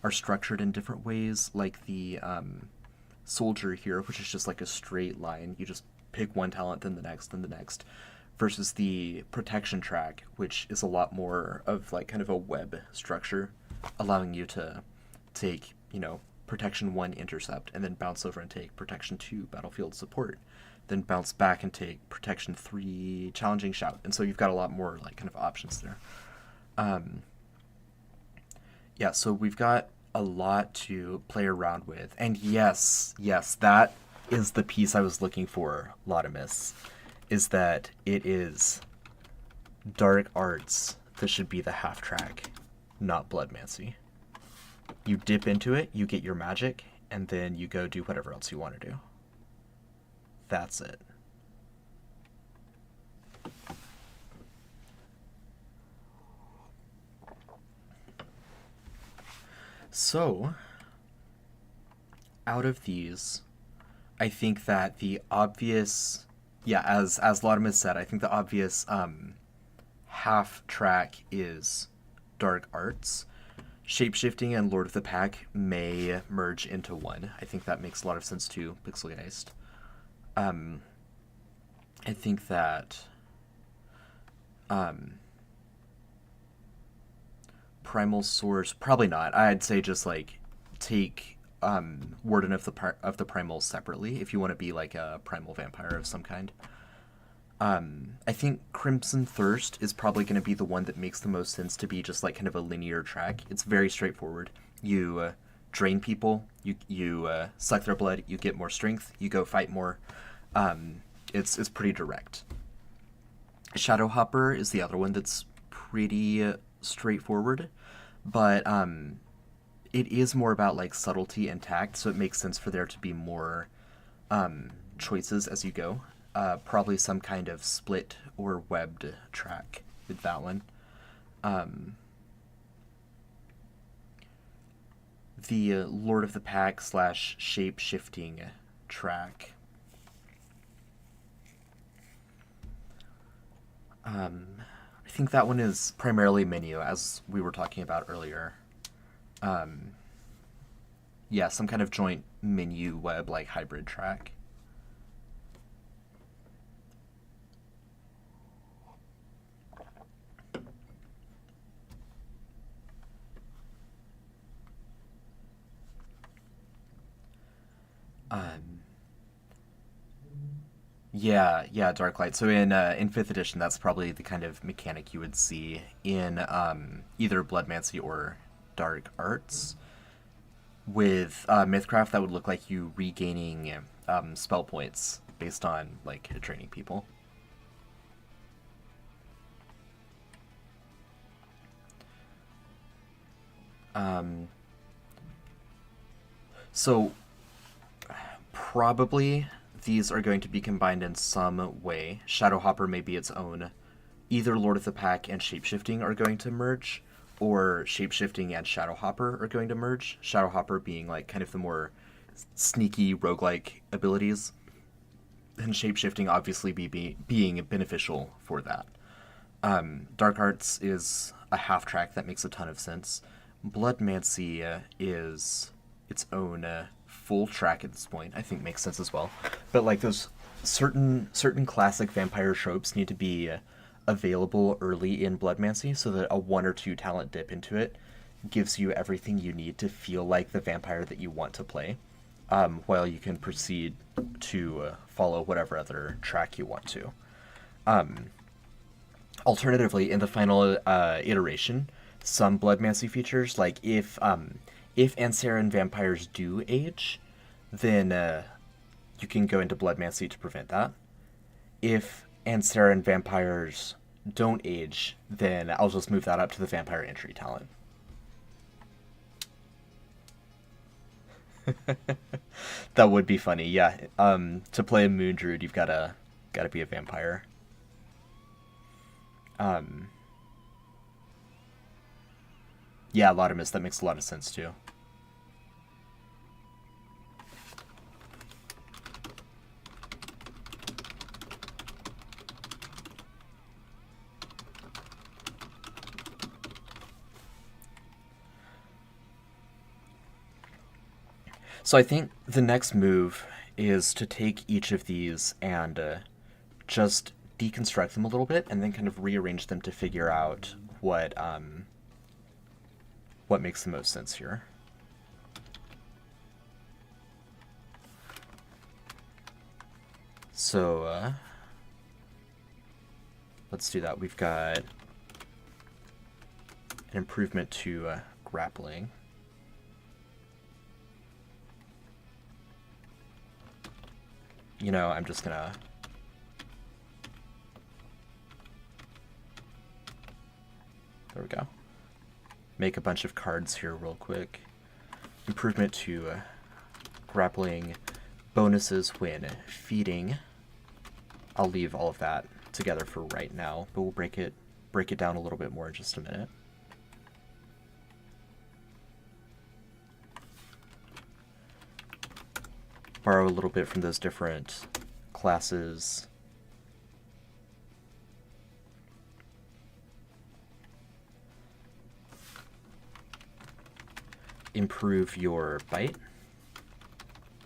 are structured in different ways, like the soldier here, which is just like a straight line. You just pick one talent, then the next, then the next, versus the protection track, which is a lot more of like kind of a web structure, allowing you to take, protection 1 intercept and then bounce over and take protection 2 battlefield support, then bounce back and take protection 3 challenging shout. And so you've got a lot more like kind of options there. Yeah, so we've got a lot to play around with. And yes, that is the piece I was looking for, Lotimus, is that it is Dark Arts that should be the half track, not Bloodmancy. You dip into it, you get your magic, and then you go do whatever else you want to do. That's it. So, out of these, I think that the obvious, yeah, as Laudemus said, I think the obvious half track is Dark Arts. Shapeshifting and Lord of the Pack may merge into one. I think that makes a lot of sense too, Pixelgeist. I think that Primal Source, probably not. I'd say just like take Warden of the Primals separately if you want to be like a primal vampire of some kind. I think Crimson Thirst is probably going to be the one that makes the most sense to be just like kind of a linear track. It's very straightforward. You drain people, you suck their blood, you get more strength, you go fight more. It's pretty direct. Shadowhopper is the other one that's pretty straightforward, but it is more about like subtlety and tact, so it makes sense for there to be more choices as you go. Probably some kind of split or webbed track with that one. The Lord of the Pack / shape-shifting track. I think that one is primarily menu, as we were talking about earlier. Yeah, some kind of joint menu web like hybrid track. Yeah, Darklight. So in 5th edition, that's probably the kind of mechanic you would see in either Bloodmancy or Dark Arts. With MythCraft, that would look like you regaining spell points based on like training people. So probably these are going to be combined in some way. Shadowhopper may be its own. Either Lord of the Pack and Shapeshifting are going to merge, or Shapeshifting and Shadowhopper are going to merge. Shadowhopper being like kind of the more sneaky roguelike abilities, and Shapeshifting obviously being beneficial for that. Dark Arts is a half track that makes a ton of sense. Bloodmancy is its own full track at this point. I think makes sense as well. But like those certain classic vampire tropes need to be available early in Bloodmancy, so that a 1 or 2 talent dip into it gives you everything you need to feel like the vampire that you want to play, while you can proceed to follow whatever other track you want to. Alternatively, in the final iteration, some Bloodmancy features, like if Ansaran vampires do age, then you can go into Bloodmancy to prevent that. If Ansaran vampires don't age, then I'll just move that up to the vampire entry talent. That would be funny, yeah. To play a Moon Druid, you've gotta be a vampire. Yeah, Laudamus, that makes a lot of sense too. So I think the next move is to take each of these and just deconstruct them a little bit, and then kind of rearrange them to figure out what makes the most sense here. So let's do that. We've got an improvement to grappling. You know, I'm just gonna... There we go. Make a bunch of cards here real quick. Improvement to grappling. Bonuses when feeding. I'll leave all of that together for right now, but we'll break it down a little bit more in just a minute. Borrow a little bit from those different classes. Improve your bite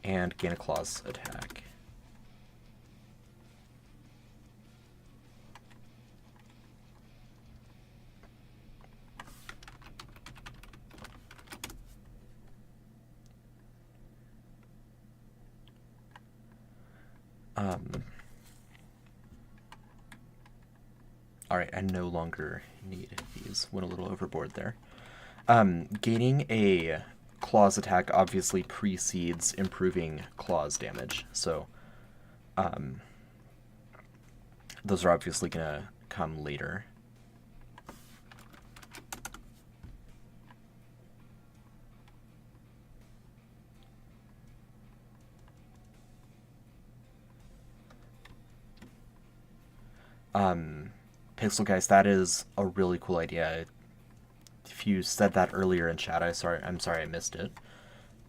and gain a claws attack. Alright, I no longer need these. Went a little overboard there. Gaining a claws attack obviously precedes improving claws damage, so those are obviously going to come later. Pixel Guys, that is a really cool idea. If you said that earlier in chat, I'm sorry I missed it.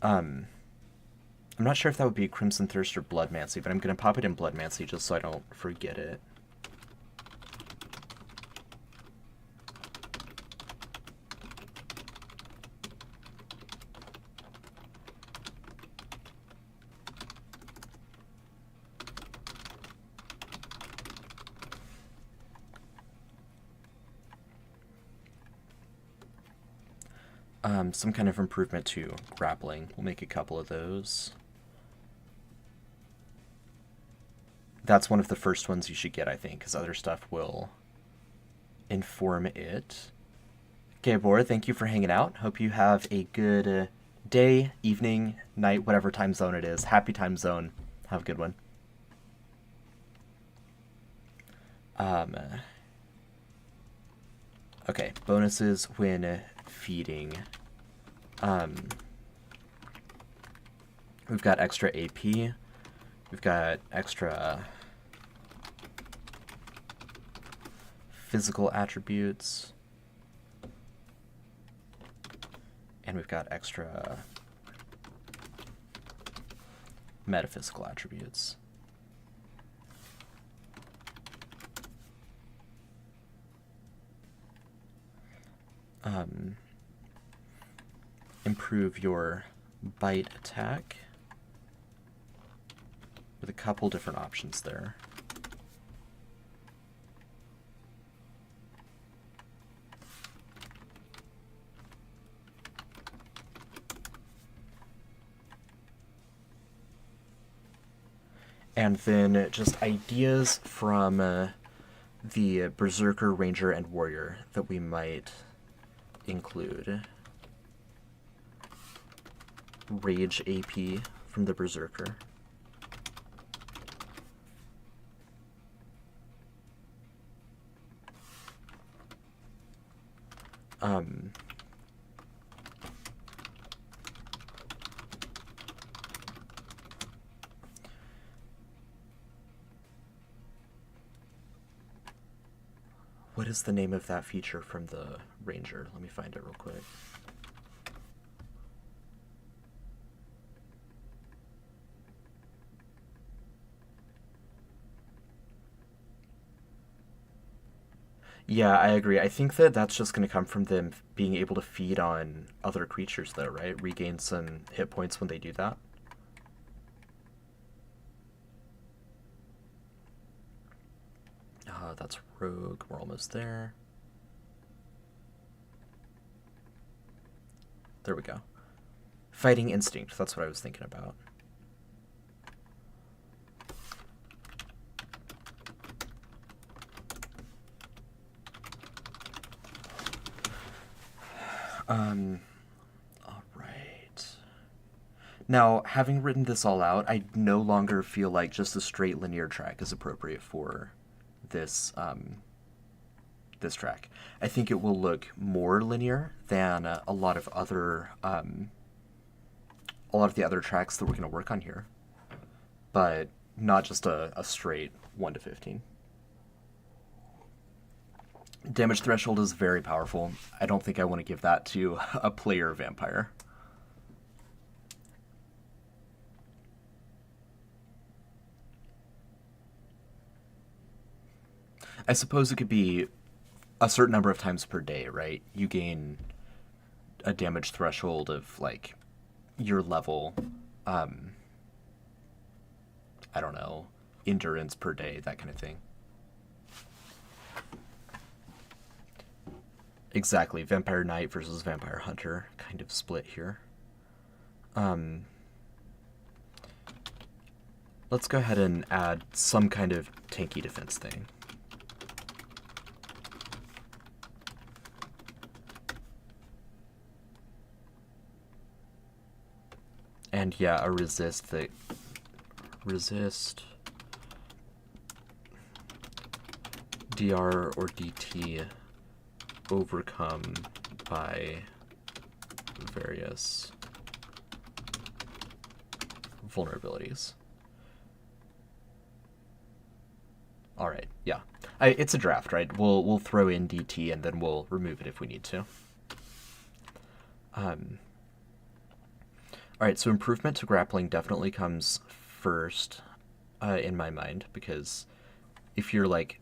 I'm not sure if that would be Crimson Thirst or Bloodmancy, but I'm going to pop it in Bloodmancy just so I don't forget it. Some kind of improvement to grappling. We'll make a couple of those. That's one of the first ones you should get, I think, because other stuff will inform it. Gabor, thank you for hanging out. Hope you have a good day, evening, night, whatever time zone it is. Happy time zone. Have a good one. Okay, bonuses when feeding. We've got extra AP. We've got extra physical attributes. And we've got extra metaphysical attributes. Improve your bite attack with a couple different options there. And then just ideas from the Berserker, Ranger, and Warrior that we might include. Rage AP from the Berserker. What is the name of that feature from the Ranger? Let me find it real quick. Yeah, I agree. I think that that's just going to come from them being able to feed on other creatures, though, right? Regain some hit points when they do that. That's Rogue. We're almost there. There we go. Fighting Instinct. That's what I was thinking about. All right. Now, having written this all out, I no longer feel like just a straight linear track is appropriate for this this track. I think it will look more linear than a lot of the other tracks that we're going to work on here, but not just a straight 1 to 15. Damage threshold is very powerful. I don't think I want to give that to a player vampire. I suppose it could be a certain number of times per day, right? You gain a damage threshold of, like, your level, I don't know, endurance per day, that kind of thing. Exactly, Vampire Knight versus Vampire Hunter kind of split here. Let's go ahead and add some kind of tanky defense thing. And yeah, a resist DR or DT overcome by various vulnerabilities. All right, yeah. It's a draft, right? We'll throw in DT and then we'll remove it if we need to. All right, so improvement to grappling definitely comes first in my mind, because if you're like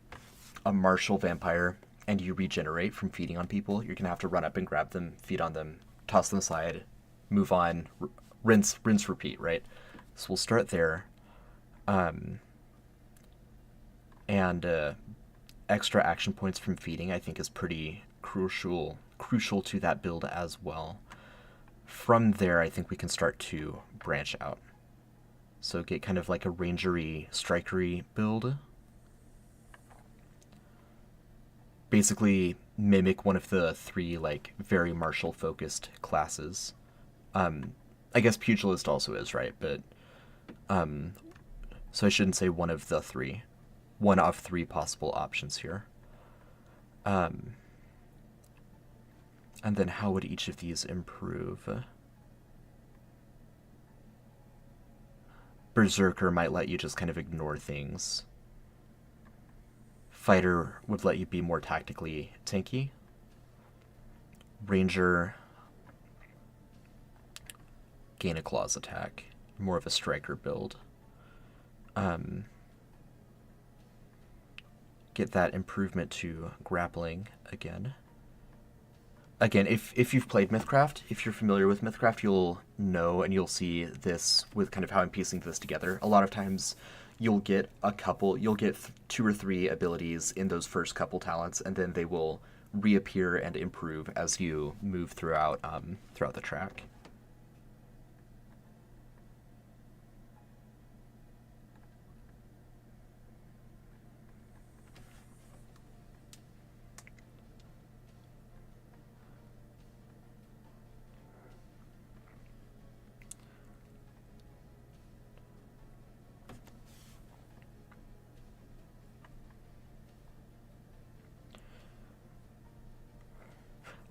a martial vampire and you regenerate from feeding on people, you're going to have to run up and grab them, feed on them, toss them aside, move on, rinse, repeat, right? So we'll start there. And extra action points from feeding, I think, is pretty crucial to that build as well. From there, I think we can start to branch out. So get kind of like a rangery, strikery build. Basically mimic one of the three like very martial focused classes. I guess pugilist also is, right? But so I shouldn't say one of the three. One of three possible options here. And then how would each of these improve? Berserker might let you just kind of ignore things. Fighter would let you be more tactically tanky. Ranger, gain a claws attack. More of a striker build. Get that improvement to grappling again. Again, if you've played MythCraft, if you're familiar with MythCraft, you'll know and you'll see this with kind of how I'm piecing this together. A lot of times you'll get two or three abilities in those first couple talents, and then they will reappear and improve as you move throughout the track.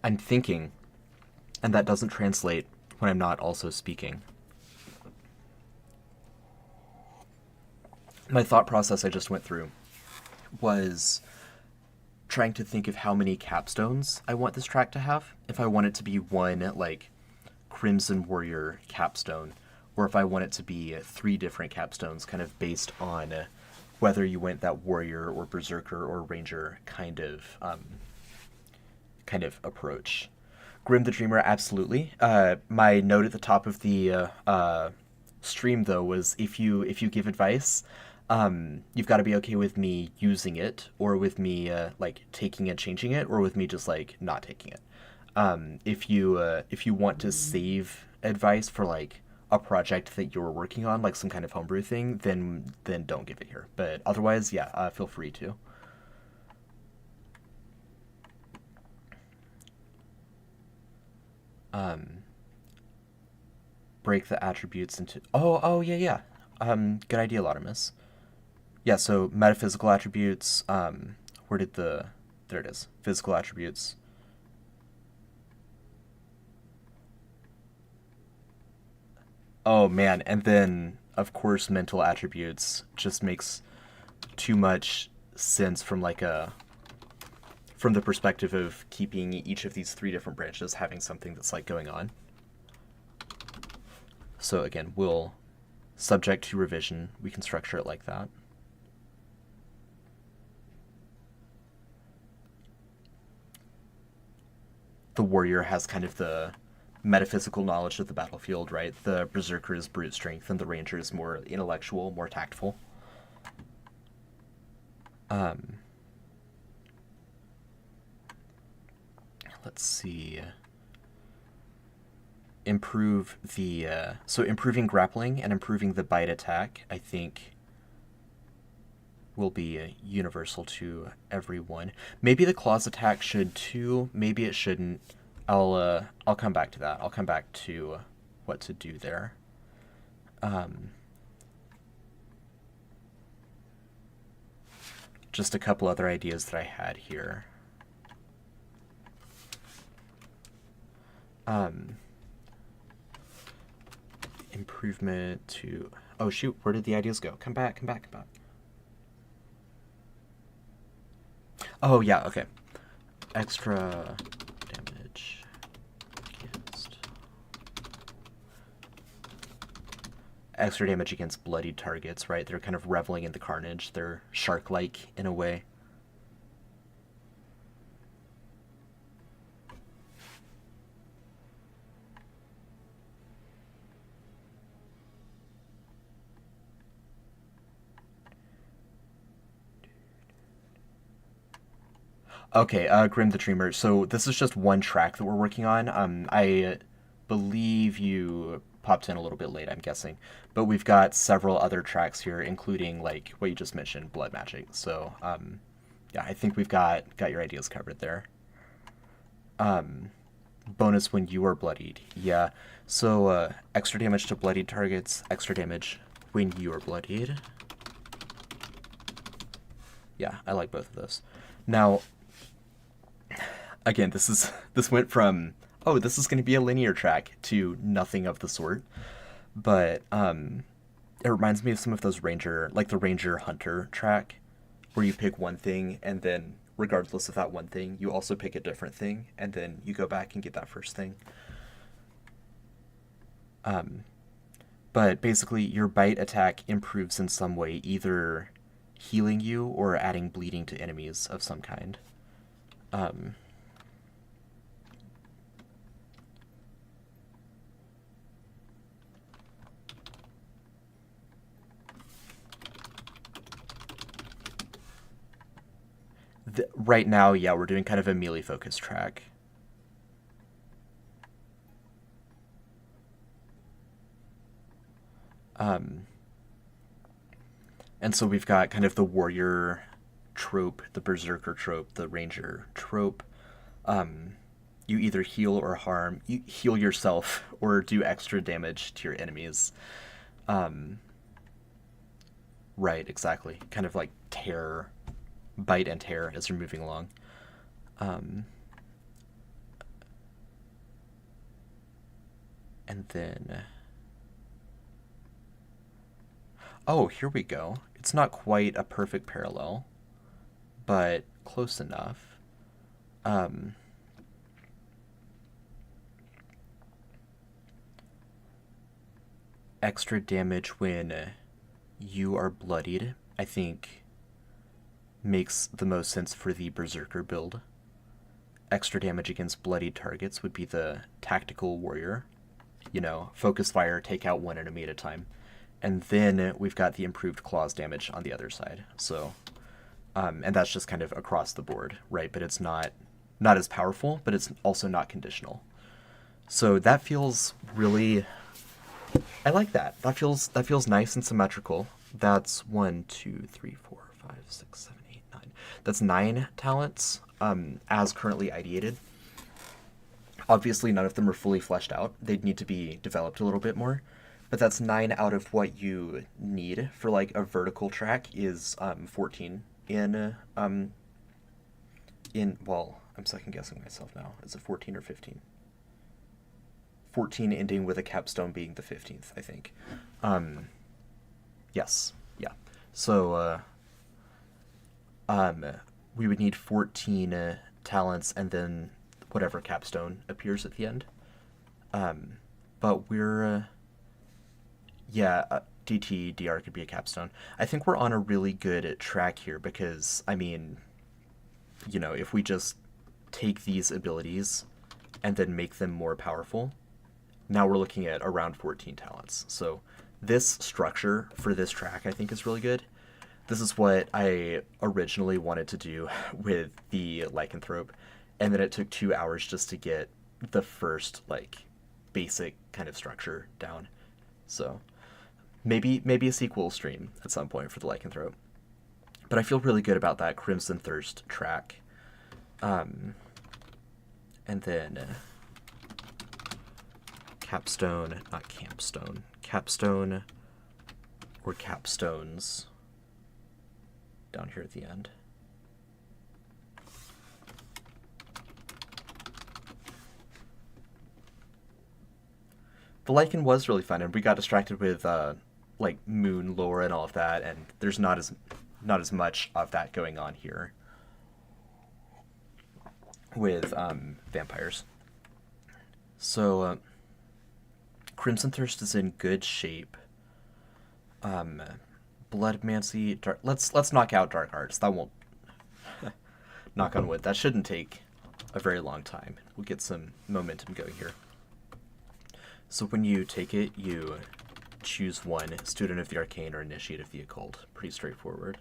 I'm thinking, and that doesn't translate when I'm not also speaking. My thought process I just went through was trying to think of how many capstones I want this track to have. If I want it to be one, like, Crimson Warrior capstone, or if I want it to be three different capstones, kind of based on whether you went that warrior or berserker or ranger kind of approach. Grim the Dreamer, absolutely. My note at the top of the stream, though, was if you give advice, you've got to be okay with me using it, or with me like taking and changing it, or with me just like not taking it. If you want to save advice for like a project that you're working on, like some kind of homebrew thing, then don't give it here. But otherwise, yeah, feel free to. Break the attributes into... yeah. Good idea, Laudamus. Yeah, so metaphysical attributes, where did the... There it is. Physical attributes. Oh, man, and then, of course, mental attributes just makes too much sense from the perspective of keeping each of these three different branches having something that's like going on. So again, we'll, subject to revision, we can structure it like that. The warrior has kind of the metaphysical knowledge of the battlefield, right? The berserker is brute strength, and the ranger is more intellectual, more tactful. Let's see. Improve the... so improving grappling and improving the bite attack, I think, will be universal to everyone. Maybe the claws attack should too. Maybe it shouldn't. I'll come back to that. I'll come back to what to do there. Just a couple other ideas that I had here. Improvement to... Oh, shoot. Where did the ideas go? Come back, come back, come back. Oh, yeah, okay. Extra damage against... Extra damage against bloodied targets, right? They're kind of reveling in the carnage. They're shark-like in a way. Okay, Grim the Dreamer. So this is just one track that we're working on. I believe you popped in a little bit late, I'm guessing. But we've got several other tracks here, including, like, what you just mentioned, Blood Magic. So, yeah, I think we've got your ideas covered there. Bonus when you are bloodied. Yeah, so extra damage to bloodied targets, extra damage when you are bloodied. Yeah, I like both of those. Now... Again, this went from, oh, this is going to be a linear track to nothing of the sort. But it reminds me of some of those Ranger, like the Ranger Hunter track, where you pick one thing and then, regardless of that one thing, you also pick a different thing, and then you go back and get that first thing. But basically, your bite attack improves in some way, either healing you or adding bleeding to enemies of some kind. Right now, yeah, we're doing kind of a melee-focused track. And so we've got kind of the warrior trope, the berserker trope, the ranger trope. You either heal or harm. You heal yourself or do extra damage to your enemies. Right, exactly. Kind of like tear, bite and tear as you're moving along. And then... Oh, here we go. It's not quite a perfect parallel, but close enough. Extra damage when you are bloodied, I think, makes the most sense for the Berserker build. Extra damage against bloodied targets would be the tactical warrior. You know, focus fire, take out one enemy at a time. And then we've got the improved claws damage on the other side. So, and that's just kind of across the board, right? But it's not as powerful, but it's also not conditional. So that feels really... I like that. That feels nice and symmetrical. That's 1, 2, 3, 4, 5, 6, 7, 8, 9. That's 9 talents, as currently ideated. Obviously, none of them are fully fleshed out. They'd need to be developed a little bit more. But that's 9 out of what you need for like a vertical track is 14 in well, I'm second guessing myself now. Is it 14 or 15? 14 ending with a capstone being the 15th, I think. Yes, yeah. So we would need 14 talents and then whatever capstone appears at the end. But we're yeah, DT, DR could be a capstone. I think we're on a really good track here because, I mean, you know, if we just take these abilities and then make them more powerful, now we're looking at around 14 talents. So this structure for this track I think is really good. This is what I originally wanted to do with the lycanthrope, and then it took 2 hours just to get the first, like, basic kind of structure down. So... Maybe a sequel stream at some point for the lycanthrope. But I feel really good about that Crimson Thirst track. And then capstone, not campstone, capstone or capstones down here at the end. The Lycan was really fun, and we got distracted with like moon lore and all of that, and there's not as much of that going on here with vampires. So Crimson Thirst is in good shape. Bloodmancy, let's knock out Dark Arts. That won't knock on wood. That shouldn't take a very long time. We'll get some momentum going here. So when you take it, you choose one, Student of the Arcane or Initiate of the Occult. Pretty straightforward.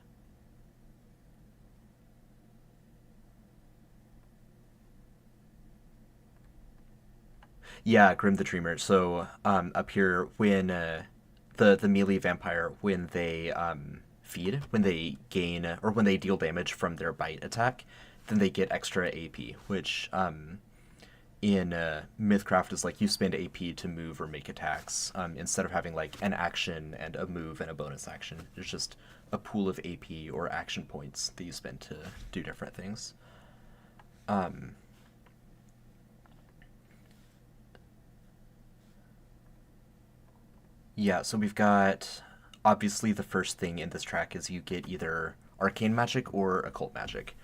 Yeah, Grim the Dreamer. So up here, when the melee vampire, when they feed, when they gain, or when they deal damage from their bite attack, then they get extra AP, which in MythCraft is like you spend AP to move or make attacks instead of having like an action and a move and a bonus action. There's just a pool of AP or action points that you spend to do different things. Yeah, so we've got, obviously the first thing in this track is you get either arcane magic or occult magic.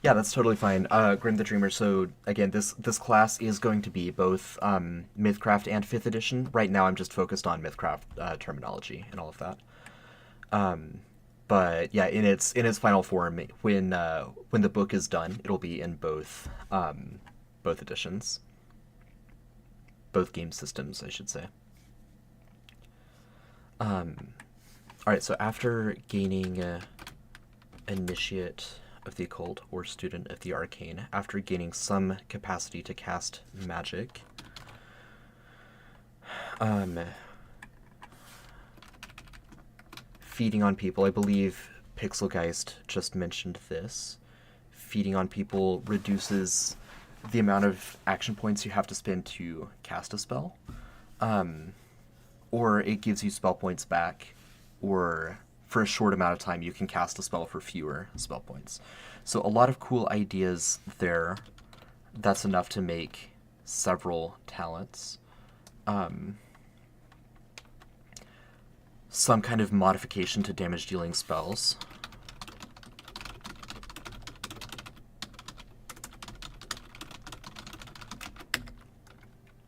Yeah, that's totally fine. Grim the Dreamer, so again, this class is going to be both MythCraft and 5th edition. Right now I'm just focused on MythCraft terminology and all of that. But yeah, in its final form, when the book is done, it'll be in both editions. Both game systems, I should say. Alright, so after gaining Initiate of the Occult or Student of the Arcane, after gaining some capacity to cast magic, feeding on people, I believe Pixelgeist just mentioned this. Feeding on people reduces the amount of action points you have to spend to cast a spell, or it gives you spell points back, or for a short amount of time you can cast a spell for fewer spell points. So a lot of cool ideas there. That's enough to make several talents. Some kind of modification to damage dealing spells.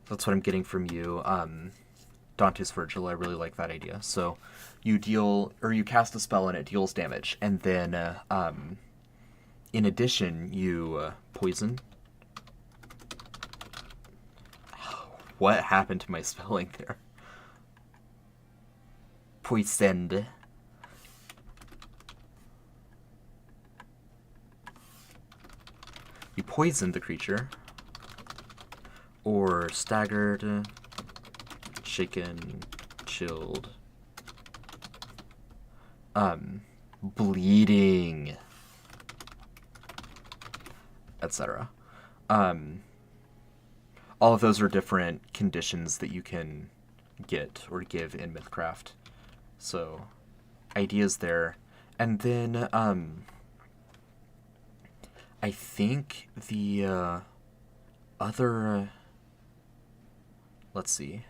That's what I'm getting from you, Dante's Virgil. I really like that idea. So you cast a spell and it deals damage, and then in addition you poison. What happened to my spelling there? Poisoned. You poison the creature, or staggered, shaken, chilled, bleeding, etc. All of those are different conditions that you can get or give in MythCraft. So, ideas there. And then, I think the other... let's see.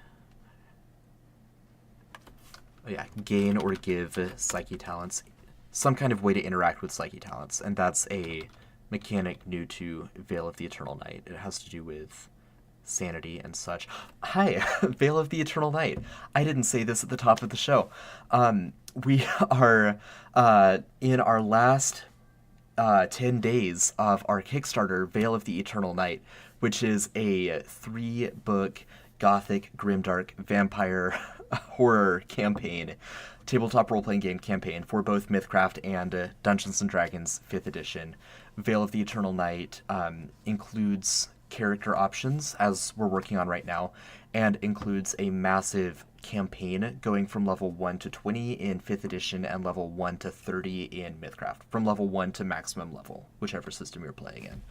Oh yeah, gain or give Psyche talents. Some kind of way to interact with Psyche talents, and that's a mechanic new to Veil of the Eternal Night. It has to do with sanity and such. Hi, Veil of the Eternal Night. I didn't say this at the top of the show. We are in our last 10 days of our Kickstarter, Veil of the Eternal Night, which is a 3-book gothic, grimdark, vampire horror campaign, tabletop role-playing game campaign for both MythCraft and Dungeons & Dragons 5th edition. Veil of the Eternal Night includes character options, as we're working on right now, and includes a massive campaign going from level 1 to 20 in 5th edition and level 1 to 30 in MythCraft, from level 1 to maximum level, whichever system you're playing in.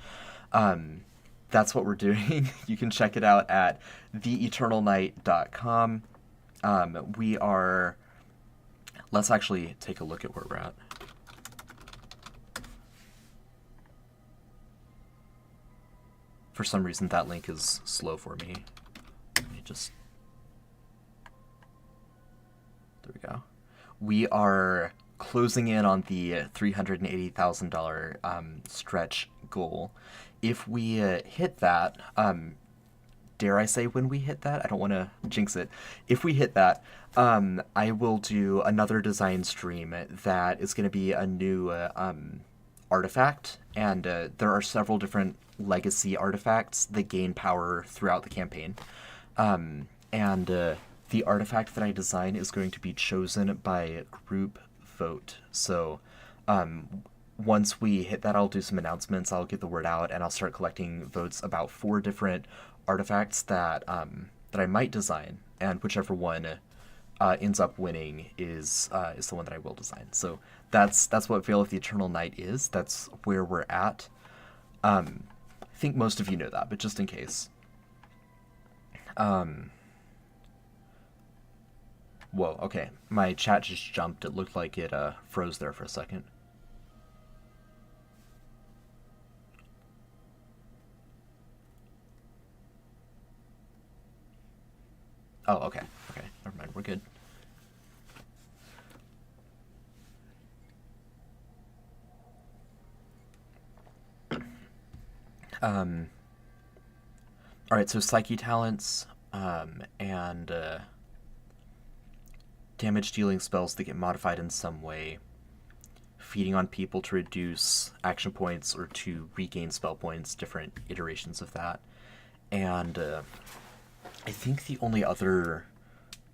that's what we're doing. You can check it out at theeternalnight.com. We are... Let's actually take a look at where we're at. For some reason, that link is slow for me. Let me just... There we go. We are closing in on the $380,000 stretch goal. If we hit that, dare I say when we hit that? I don't want to jinx it. If we hit that, I will do another design stream that is going to be a new artifact, and there are several different legacy artifacts that gain power throughout the campaign. The artifact that I design is going to be chosen by group vote. So once we hit that, I'll do some announcements, I'll get the word out, and I'll start collecting votes about 4 different artifacts that that I might design, and whichever one ends up winning is the one that I will design. So that's what Veil of the Eternal Night is. That's where we're at. I think most of you know that, but just in case. Whoa, okay. My chat just jumped. It looked like it froze there for a second. Oh, okay. Okay, never mind. We're good. Alright, so Psyche talents, and damage dealing spells that get modified in some way, feeding on people to reduce action points or to regain spell points, different iterations of that. And I think the only other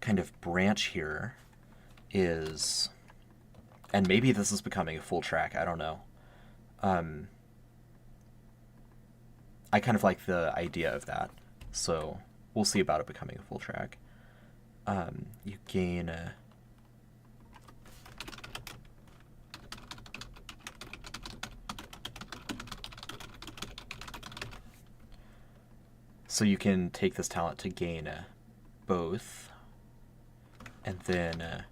kind of branch here is, and maybe this is becoming a full track, I don't know. I kind of like the idea of that, so we'll see about it becoming a full track. You gain so you can take this talent to gain both, and then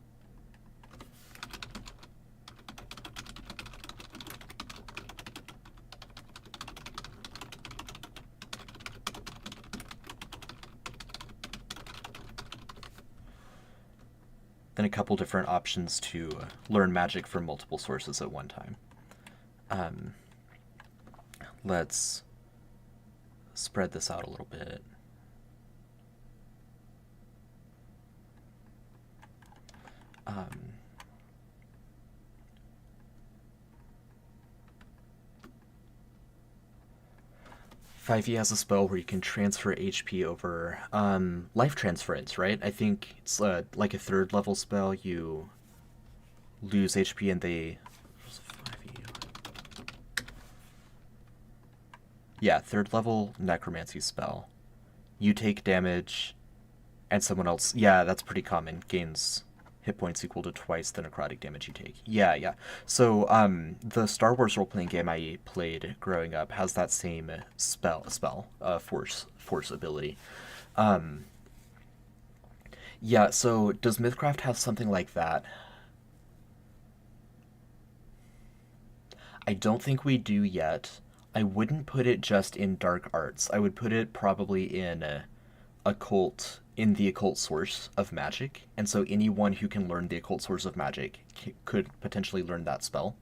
a couple different options to learn magic from multiple sources at one time. Let's spread this out a little bit. 5e has a spell where you can transfer HP over life transference, right? I think it's like a 3rd level spell. You lose HP and they... 5e? Yeah, 3rd level necromancy spell. You take damage and someone else... Yeah, that's pretty common. Gains hit points equal to twice the necrotic damage you take. Yeah. So the Star Wars role-playing game I played growing up has that same force ability. Yeah, so does MythCraft have something like that? I don't think we do yet. I wouldn't put it just in dark arts. I would put it probably in occult, in the occult source of magic, and so anyone who can learn the occult source of magic could potentially learn that spell.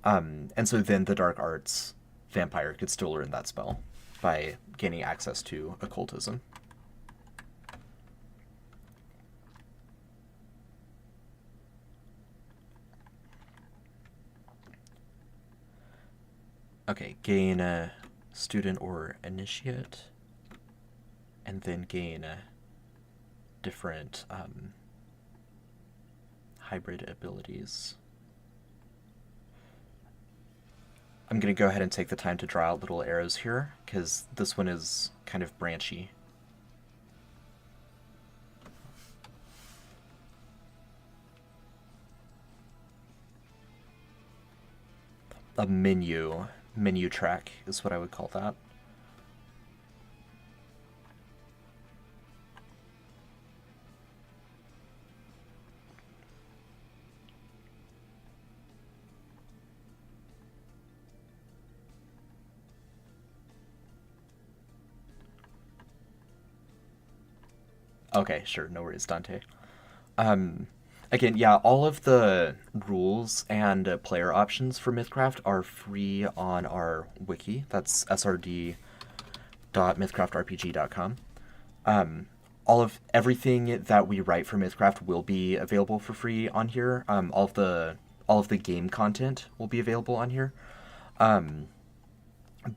And so then the dark arts vampire could still learn that spell by gaining access to occultism. Okay, gain a student or initiate, and then gain different hybrid abilities. I'm going to go ahead and take the time to draw out little arrows here, because this one is kind of branchy. A menu track is what I would call that. Okay, sure, no worries, Dante. Um, Again, yeah, all of the rules and player options for MythCraft are free on our wiki. That's srd.mythcraftrpg.com. All of everything that we write for MythCraft will be available for free on here. All of the game content will be available on here.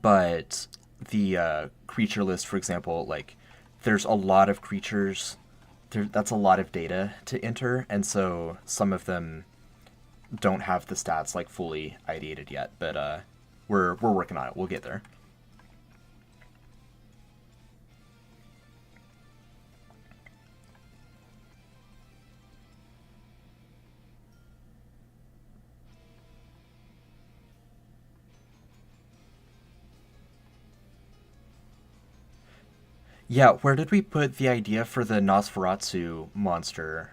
But the creature list, for example, like there's a lot of creatures. That's a lot of data to enter, and so some of them don't have the stats like fully ideated yet. But we're working on it. We'll get there. Yeah, where did we put the idea for the Nosferatu monster?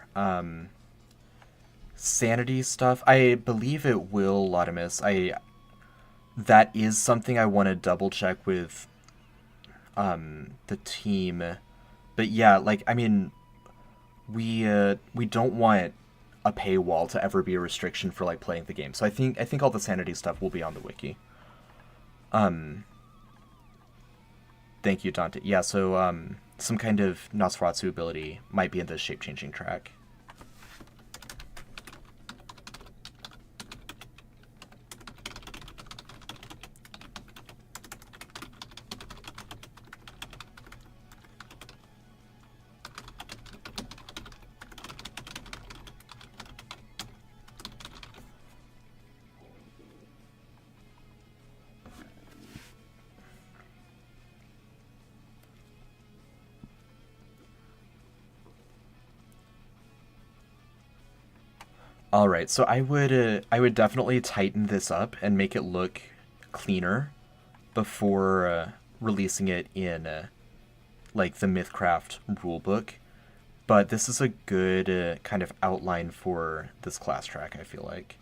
Sanity stuff. I believe it will, Laudamus. I That is something I want to double check with the team. But yeah, like I mean, we don't want a paywall to ever be a restriction for like playing the game. So I think all the sanity stuff will be on the wiki. Um, Thank you, Dante. Yeah, so some kind of Nosferatu ability might be in the shape changing track. All right, so I would definitely tighten this up and make it look cleaner before releasing it in like the MythCraft rulebook. But this is a good kind of outline for this class track. I feel like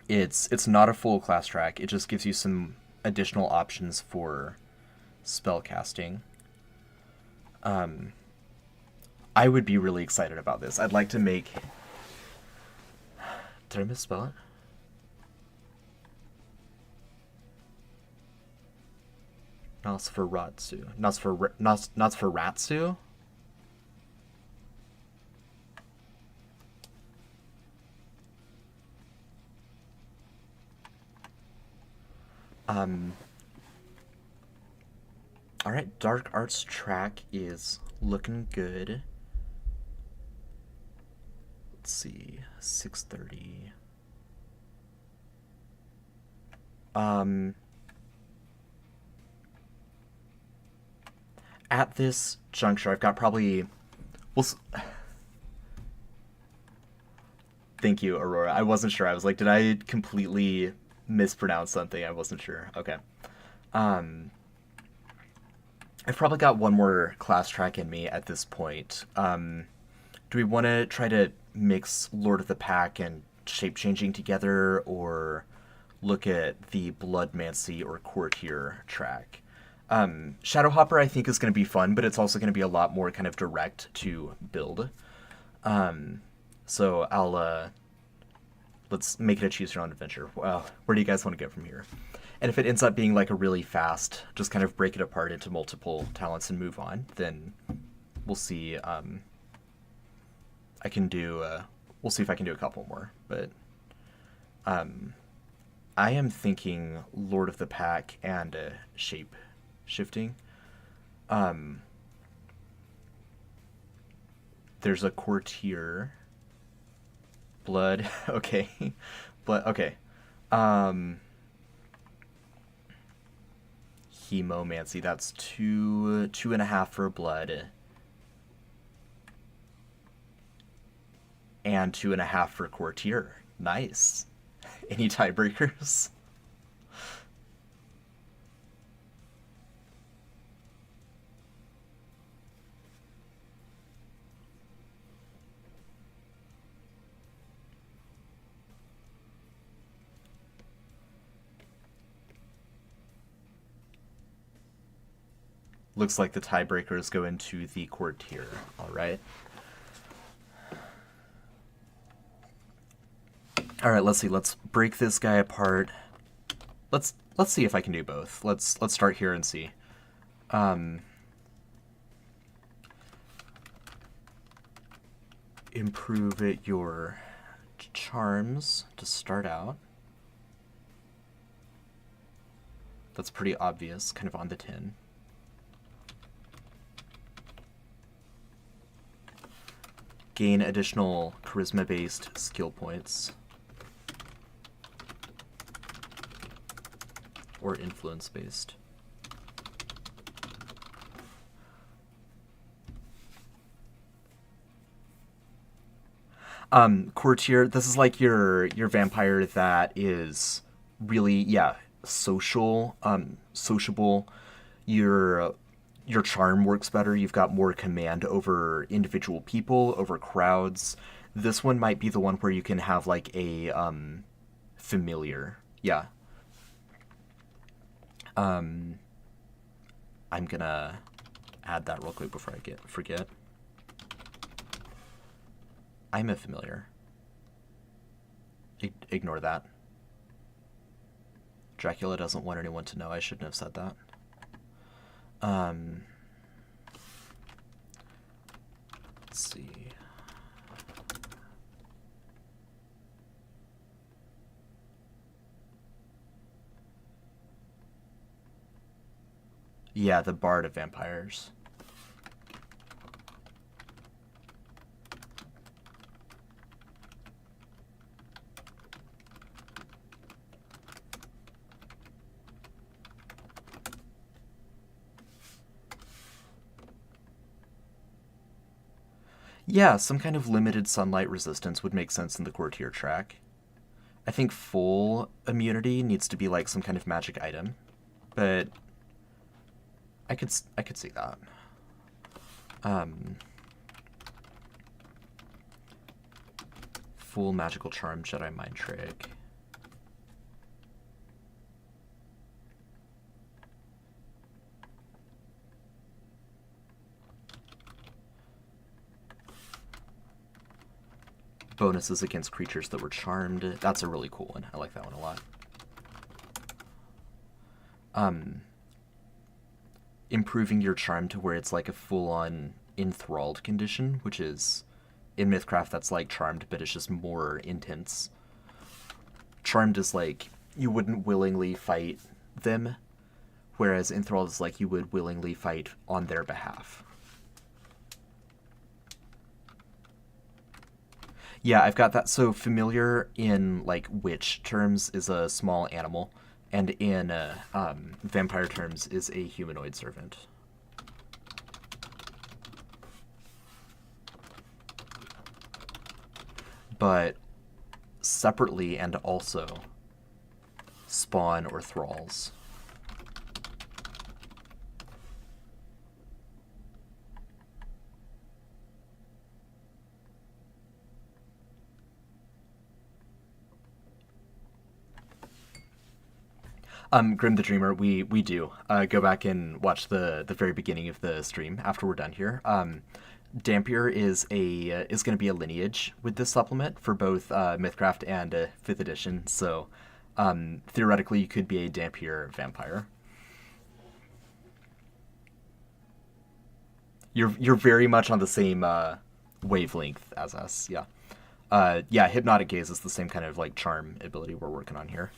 it's not a full class track. It just gives you some additional options for spell casting. I would be really excited about this. I'd like to make. Did I misspell it? Nosferatu. Nosferatu? Um, all right, Dark Arts track is looking good. Let's see, 6:30. Um, at this juncture, I've got probably. Well, thank you, Aurora. I wasn't sure. I was like, did I completely mispronounce something? I wasn't sure. Okay. Um, I've probably got one more class track in me at this point. Do we want to try to mix Lord of the Pack and shape changing together, or look at the Bloodmancy or Courtier track? Shadowhopper, I think, is going to be fun, but it's also going to be a lot more kind of direct to build. So let's make it a choose your own adventure. Well, where do you guys want to go from here? And if it ends up being like a really fast, just kind of break it apart into multiple talents and move on, then we'll see. I can do. We'll see if I can do a couple more. But I am thinking Lord of the Pack and shape shifting. Um, there's a courtier. Blood. Okay. Blood. Okay. Um, Hemomancy. That's two and a half for blood, and two and a half for courtier. Nice. Any tiebreakers? looks like the tiebreakers go into the courtier. All right. All right, let's see. Let's break this guy apart. Let's see if I can do both. Let's start here and see. Improve your charms to start out. That's pretty obvious, kind of on the tin. Gain additional charisma-based skill points. Or influence-based. Courtier, this is like your vampire that is really, yeah, social, sociable. Your charm works better. You've got more command over individual people, over crowds. This one might be the one where you can have like a familiar. Yeah. I'm gonna add that real quick before I forget. I'm a familiar. Ignore that. Dracula doesn't want anyone to know. I shouldn't have said that. Let's see. Yeah, the Bard of Vampires. Yeah, some kind of limited sunlight resistance would make sense in the courtier track. I think full immunity needs to be like some kind of magic item, but I could see that. Full magical charm Jedi mind trick. Bonuses against creatures that were charmed. That's a really cool one. I like that one a lot. Improving your charm to where it's like a full-on enthralled condition, which is, in MythCraft, that's like charmed, but it's just more intense. Charmed is like, you wouldn't willingly fight them, whereas enthralled is like you would willingly fight on their behalf. Yeah, I've got that. So familiar in like witch terms is a small animal, and in vampire terms is a humanoid servant. But separately and also spawn or thralls. Grim the Dreamer, we do. Go back and watch the very beginning of the stream after we're done here. Dampier is going to be a lineage with this supplement for both MythCraft and 5th edition. So theoretically, you could be a Dampier vampire. You're very much on the same wavelength as us. Yeah. Yeah. Hypnotic Gaze is the same kind of like charm ability we're working on here.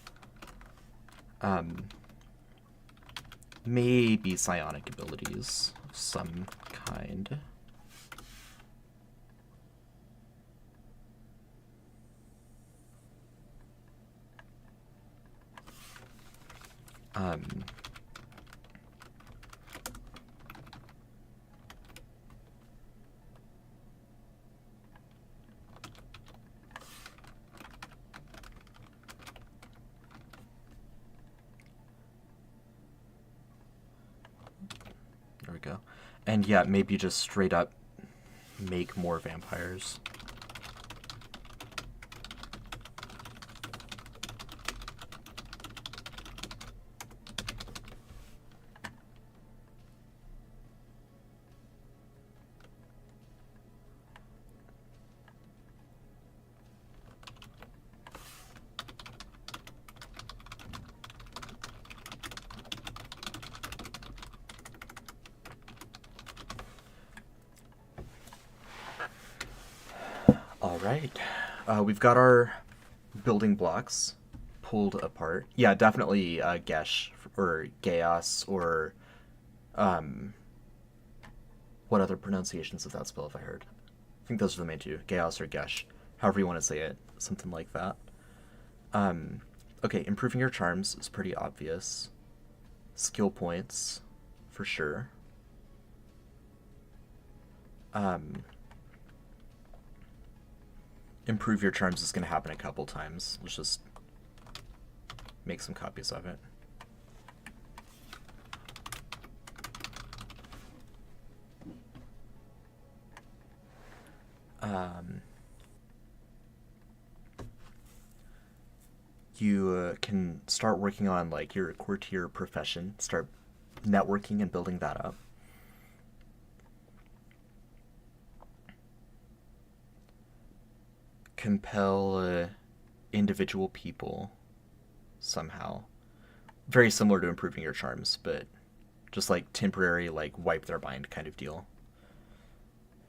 Maybe psionic abilities of some kind. There we go. And yeah, maybe just straight up make more vampires. right. We've got our building blocks pulled apart. Yeah, definitely Gesh or Chaos or what other pronunciations of that spell have I heard? I think those are the main two, Chaos or Gesh, however you want to say it, something like that. Okay, improving your charms is pretty obvious. Skill points, for sure. Improve your charms is going to happen a couple times. Let's just make some copies of it. You can start working on like your courtier profession, start networking and building that up. Compel individual people somehow. Very similar to improving your charms, but just like temporary, like wipe their mind kind of deal.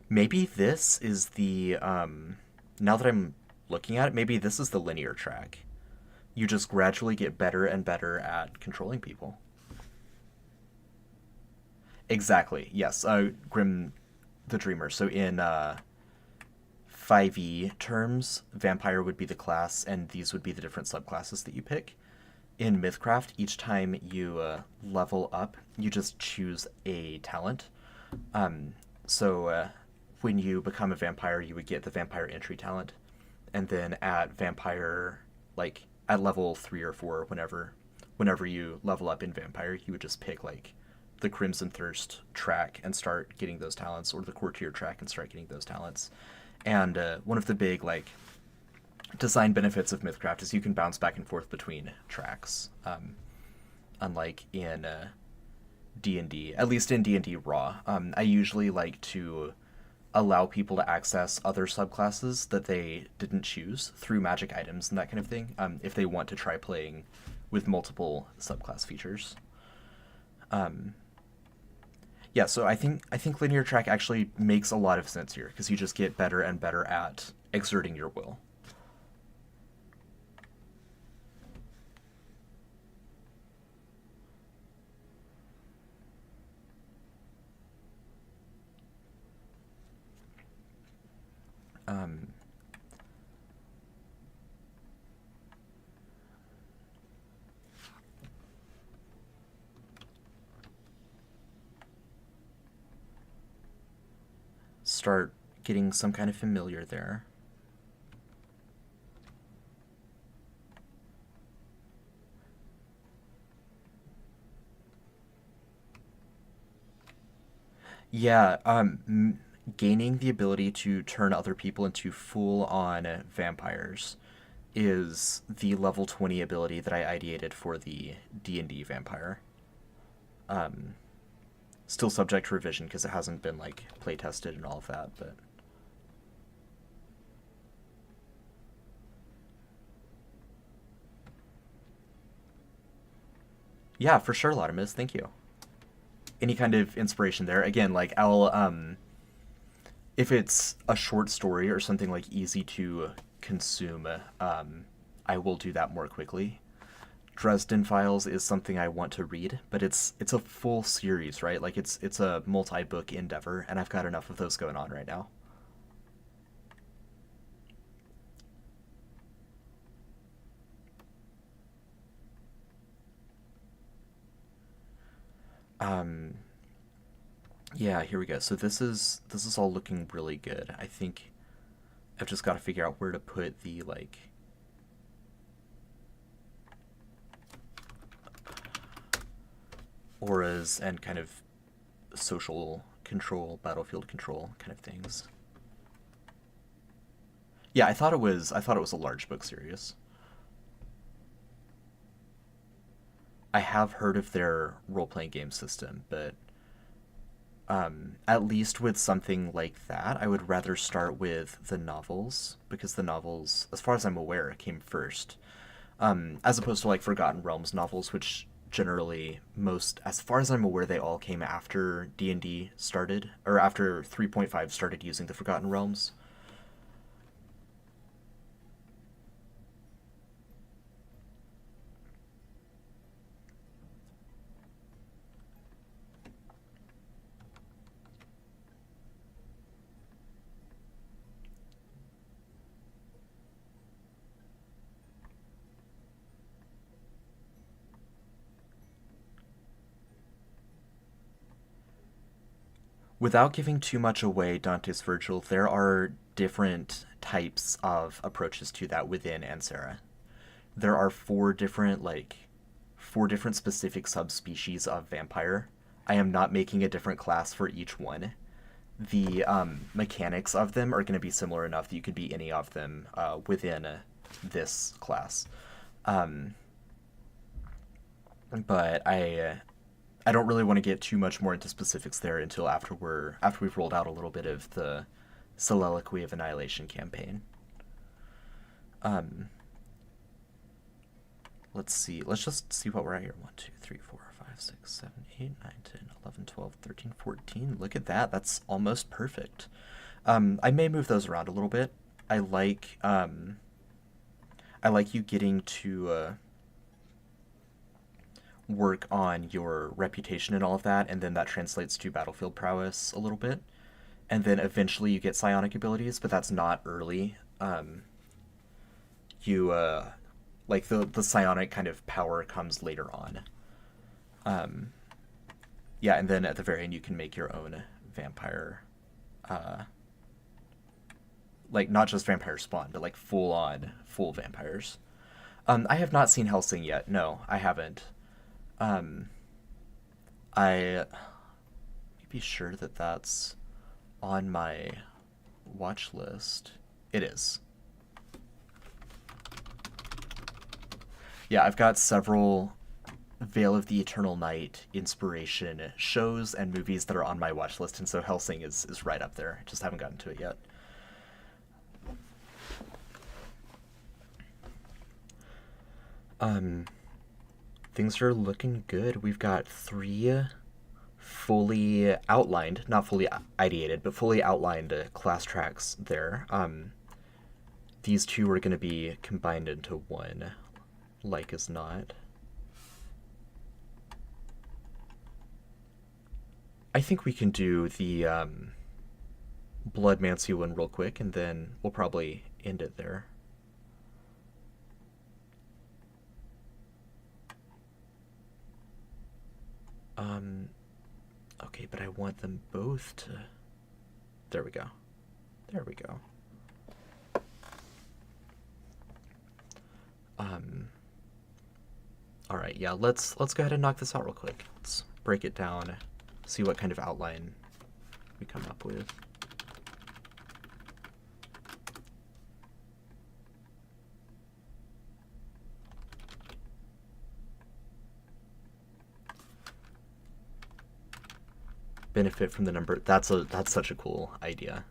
Maybe this is the, now that I'm looking at it, maybe this is the linear track. You just gradually get better and better at controlling people. Exactly, yes. Grim the Dreamer. So in 5e terms, Vampire would be the class, and these would be the different subclasses that you pick. In MythCraft, each time you level up, you just choose a talent. So when you become a vampire, you would get the vampire entry talent, and then at vampire, like at level 3 or 4, whenever you level up in vampire, you would just pick like the Crimson Thirst track and start getting those talents, or the Courtier track and start getting those talents. And one of the big like design benefits of MythCraft is you can bounce back and forth between tracks, unlike in D&D. At least in D&D Raw, I usually like to allow people to access other subclasses that they didn't choose through magic items and that kind of thing, if they want to try playing with multiple subclass features. Yeah, so I think linear track actually makes a lot of sense here, because you just get better and better at exerting your will. Start getting some kind of familiar there. Yeah, gaining the ability to turn other people into full-on vampires is the level 20 ability that I ideated for the D&D vampire. Still subject to revision because it hasn't been like play tested and all of that, but yeah, for sure, Latimus. Thank you. Any kind of inspiration there? Again, like I'll if it's a short story or something like easy to consume, I will do that more quickly. Dresden Files is something I want to read, but it's a full series, right? Like it's a multi-book endeavor, and I've got enough of those going on right now. Um, yeah, here we go. So this is all looking really good. I think I've just got to figure out where to put the like auras and kind of social control, battlefield control kind of things. Yeah, I thought it was a large book series. I have heard of their role playing game system, but at least with something like that, I would rather start with the novels, because the novels, as far as I'm aware, came first, as opposed to like Forgotten Realms novels, which generally most, as far as I'm aware, they all came after D&D started, or after 3.5 started using the Forgotten Realms. Without giving too much away, Dante's Virgil, there are different types of approaches to that within Ansera. There are four different specific subspecies of vampire. I am not making a different class for each one. The mechanics of them are going to be similar enough that you could be any of them within this class. But I don't really want to get too much more into specifics there until after we've rolled out a little bit of the Soliloquy of Annihilation campaign. Let's see. Let's just see what we're at here. 1, 2, 3, 4, 5, 6, 7, 8, 9, 10, 11, 12, 13, 14. Look at that. That's almost perfect. I may move those around a little bit. I like you getting to work on your reputation and all of that, and then that translates to battlefield prowess a little bit. And then eventually you get psionic abilities, but that's not early. Like the psionic kind of power comes later on. Yeah, and then at the very end you can make your own vampire, like not just vampire spawn, but like full vampires. I have not seen Hellsing yet. No, I haven't. I be sure that that's on my watch list. It is. Yeah, I've got several Veil of the Eternal Night inspiration shows and movies that are on my watch list, and so Hellsing is right up there. I just haven't gotten to it yet. Things are looking good. We've got 3 fully outlined, not fully ideated, but fully outlined class tracks there. These 2 are going to be combined into one, like as not. I think we can do the Bloodmancy one real quick, and then we'll probably end it there. Okay, but I want them both to... There we go. There we go. All right, yeah, let's go ahead and knock this out real quick. Let's break it down, see what kind of outline we come up with. Benefit from the number. That's such a cool idea.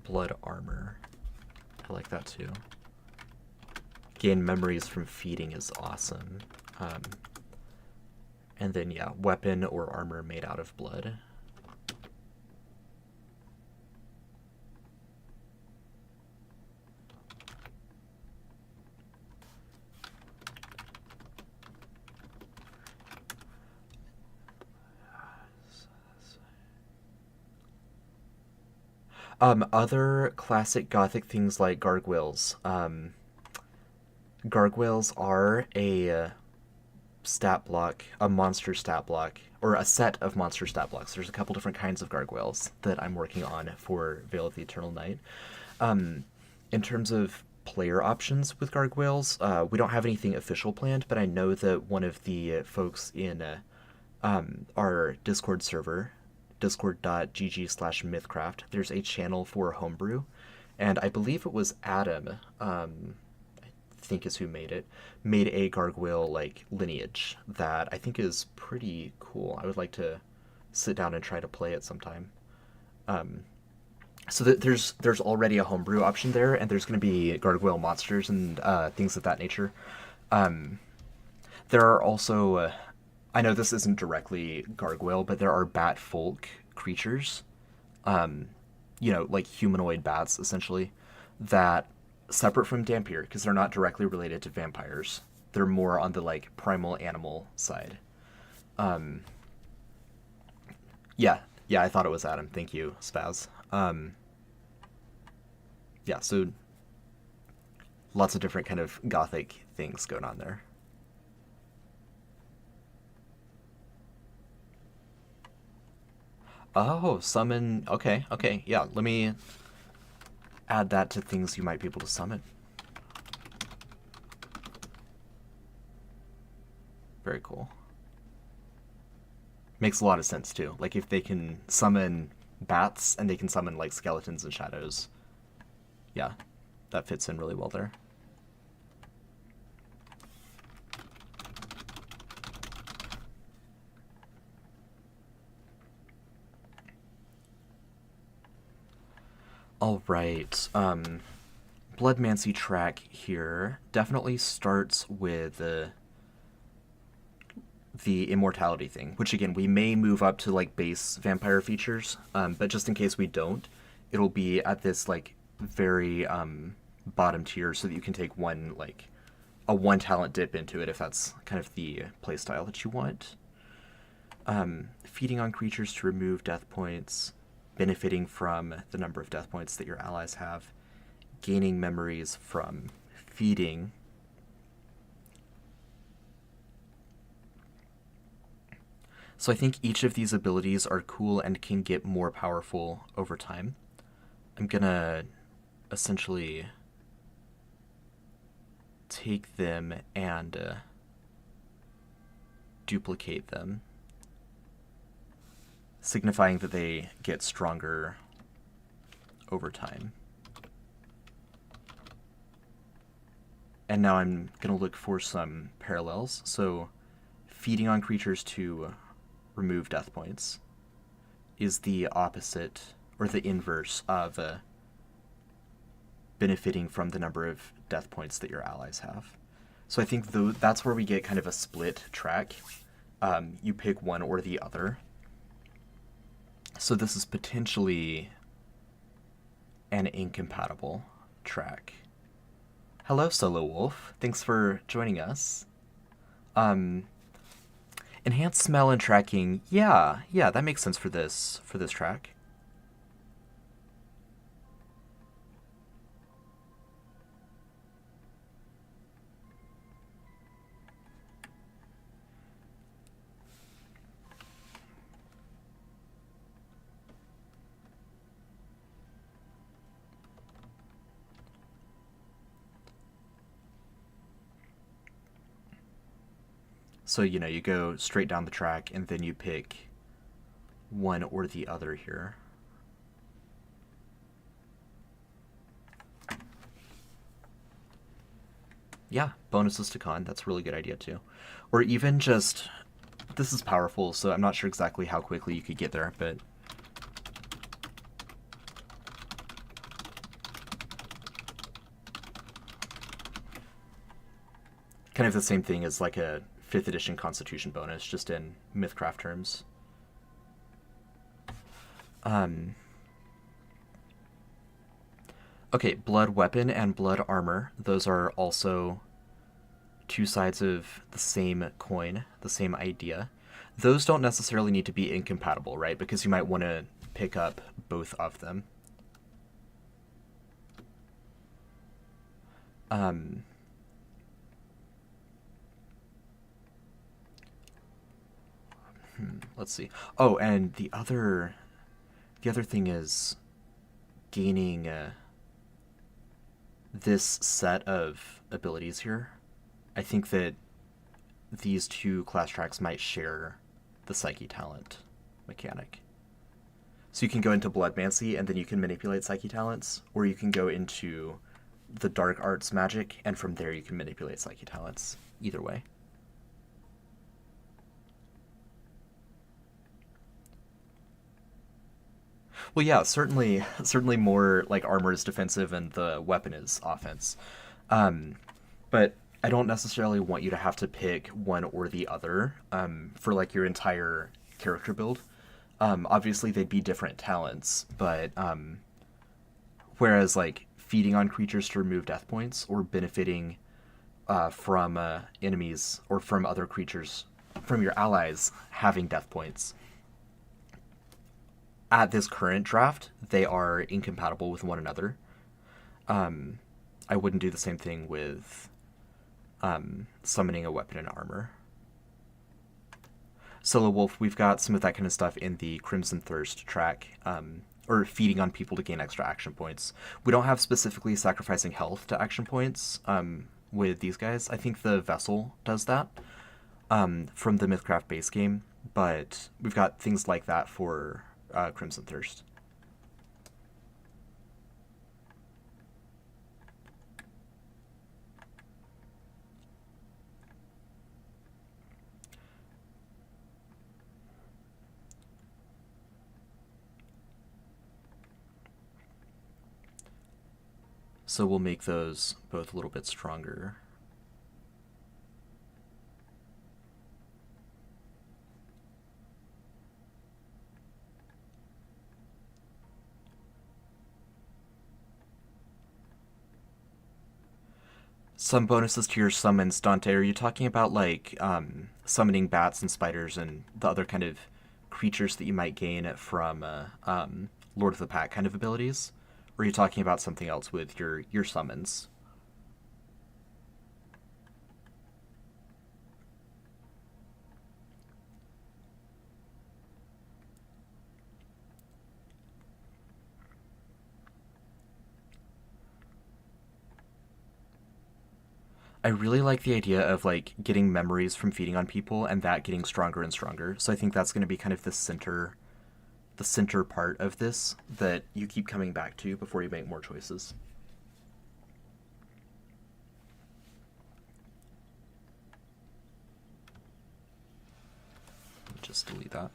Blood armor. I like that too. Gain memories from feeding is awesome. And then, yeah, weapon or armor made out of blood. Other classic Gothic things like gargoyles. Gargoyles are a stat block, a monster stat block, or a set of monster stat blocks. There's a couple different kinds of gargoyles that I'm working on for Veil of the Eternal Night. In terms of player options with gargoyles, we don't have anything official planned, but I know that one of the folks in our Discord server, discord.gg/MythCraft, there's a channel for Homebrew, and I believe it was Adam, I think is who made a gargoyle like lineage that I think is pretty cool. I would like to sit down and try to play it sometime. So there's already a homebrew option there, and there's going to be gargoyle monsters and things of that nature. There are also I know this isn't directly gargoyle, but there are bat folk creatures like humanoid bats, essentially, that separate from Dhampir, because they're not directly related to vampires. They're more on the, like, primal animal side. Yeah, I thought it was Adam. Thank you, Spaz. Yeah, so lots of different kind of gothic things going on there. Oh, summon. Okay, yeah. Let me add that to things you might be able to summon. Very cool. Makes a lot of sense too. Like if they can summon bats and they can summon like skeletons and shadows. Yeah, that fits in really well there. All right. Bloodmancy track here definitely starts with the immortality thing, which again we may move up to like base vampire features, but just in case we don't, it'll be at this like very bottom tier, so that you can take a one talent dip into it if that's kind of the playstyle that you want. Feeding on creatures to remove death points, benefiting from the number of death points that your allies have, gaining memories from feeding. So I think each of these abilities are cool and can get more powerful over time. I'm gonna essentially take them and duplicate them, signifying that they get stronger over time. And now I'm going to look for some parallels. So feeding on creatures to remove death points is the opposite, or the inverse, of benefiting from the number of death points that your allies have. So I think that's where we get kind of a split track. You pick one or the other. So this is potentially an incompatible track. Hello, Solo Wolf. Thanks for joining us. Enhanced smell and tracking. Yeah, that makes sense for this track. So, you go straight down the track and then you pick one or the other here. Yeah, bonuses to con. That's a really good idea too. Or even just, this is powerful, so I'm not sure exactly how quickly you could get there, but kind of the same thing as like a 5th edition Constitution bonus, just in MythCraft terms. Okay, Blood Weapon and Blood Armor. Those are also two sides of the same coin, the same idea. Those don't necessarily need to be incompatible, right? Because you might want to pick up both of them. Let's see. Oh, and the other thing is gaining this set of abilities here. I think that these two class tracks might share the Psyche talent mechanic. So you can go into Bloodmancy and then you can manipulate Psyche talents, or you can go into the Dark Arts magic and from there you can manipulate Psyche talents. Either way. Well, yeah, certainly more like armor is defensive and the weapon is offense. But I don't necessarily want you to have to pick one or the other for like your entire character build. Obviously, they'd be different talents, but whereas like feeding on creatures to remove death points or benefiting from enemies or from other creatures, from your allies having death points, at this current draft, they are incompatible with one another. I wouldn't do the same thing with summoning a weapon and armor. Solo Wolf, we've got some of that kind of stuff in the Crimson Thirst track, or feeding on people to gain extra action points. We don't have specifically sacrificing health to action points with these guys. I think the Vessel does that from the MythCraft base game, but we've got things like that for Crimson Thirst. So we'll make those both a little bit stronger. Some bonuses to your summons, Dante. Are you talking about like summoning bats and spiders and the other kind of creatures that you might gain from Lord of the Pack kind of abilities? Or are you talking about something else with your summons? I really like the idea of like getting memories from feeding on people and that getting stronger and stronger. So I think that's going to be kind of the center part of this that you keep coming back to before you make more choices. Just delete that.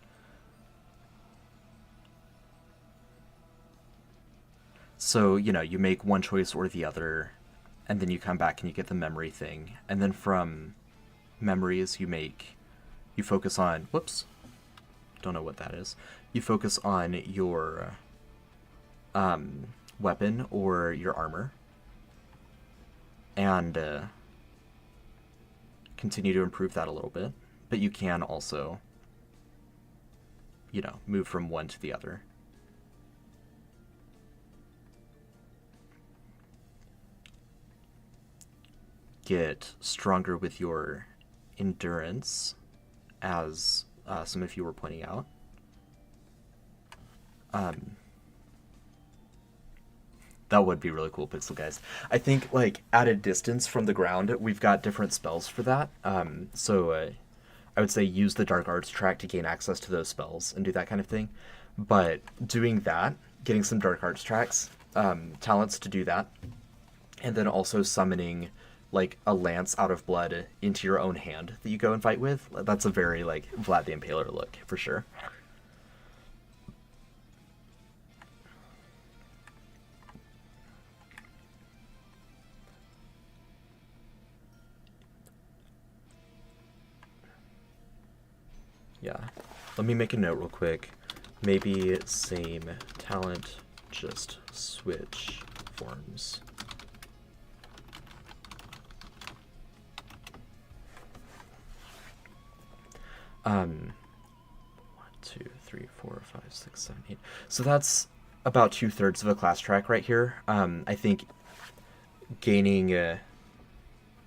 So, you make one choice or the other, and then you come back and you get the memory thing. And then from memories, you focus on, whoops, don't know what that is. You focus on your weapon or your armor, and continue to improve that a little bit. But you can also, move from one to the other. Get stronger with your endurance, as some of you were pointing out. That would be really cool, Pixel Guys. I think, like, at a distance from the ground, we've got different spells for that. So I would say use the Dark Arts track to gain access to those spells and do that kind of thing. But doing that, getting some Dark Arts tracks, talents to do that, and then also summoning like a lance out of blood into your own hand that you go and fight with. That's a very like Vlad the Impaler look for sure. Yeah. Let me make a note real quick. Maybe same talent, just switch forms. One, two, three, 4, 5, 6, 7, 8. So that's about 2/3 of a class track right here. I think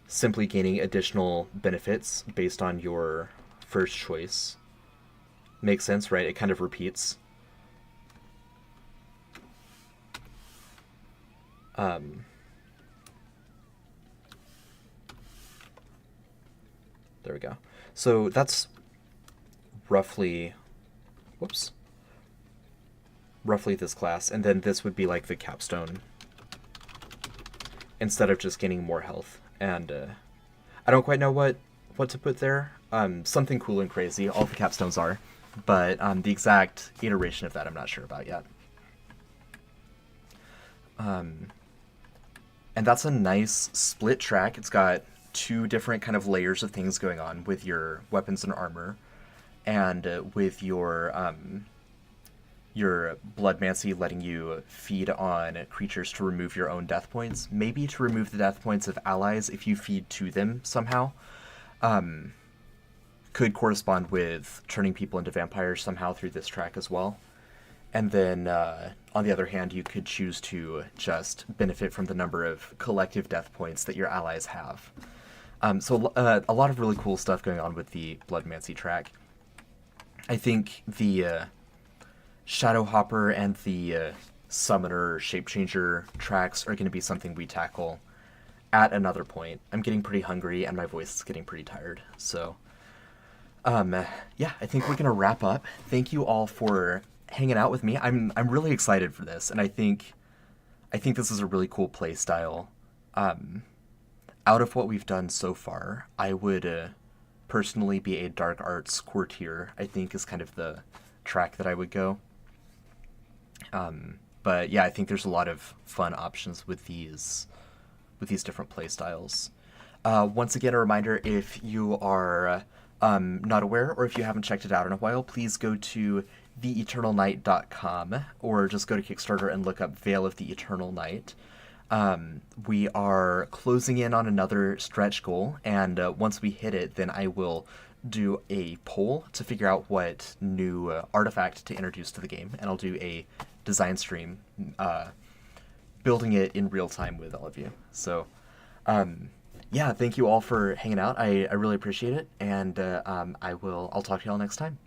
simply gaining additional benefits based on your first choice makes sense, right? It kind of repeats. There we go. So that's roughly this class, and then this would be like the capstone instead of just gaining more health. And I don't quite know what to put there. Something cool and crazy, all the capstones are, but the exact iteration of that I'm not sure about yet. And that's a nice split track. It's got two different kind of layers of things going on with your weapons and armor, and with your your Bloodmancy letting you feed on creatures to remove your own death points, maybe to remove the death points of allies if you feed to them somehow, could correspond with turning people into vampires somehow through this track as well. And then, on the other hand, you could choose to just benefit from the number of collective death points that your allies have. So a lot of really cool stuff going on with the Bloodmancy track. I think the Shadowhopper and the Summoner Shapechanger tracks are going to be something we tackle at another point. I'm getting pretty hungry and my voice is getting pretty tired. So, yeah, I think we're going to wrap up. Thank you all for hanging out with me. I'm really excited for this, and I think this is a really cool play style. Out of what we've done so far, I would personally be a dark arts courtier. I think is kind of the track that I would go. But yeah, I think there's a lot of fun options with these different play styles. Once again, a reminder: if you are not aware, or if you haven't checked it out in a while, please go to theeternalnight.com, or just go to Kickstarter and look up Veil of the Eternal Night. We are closing in on another stretch goal, and once we hit it, then I will do a poll to figure out what new artifact to introduce to the game, and I'll do a design stream building it in real time with all of you. So yeah, thank you all for hanging out. I really appreciate it, and I'll talk to y'all next time.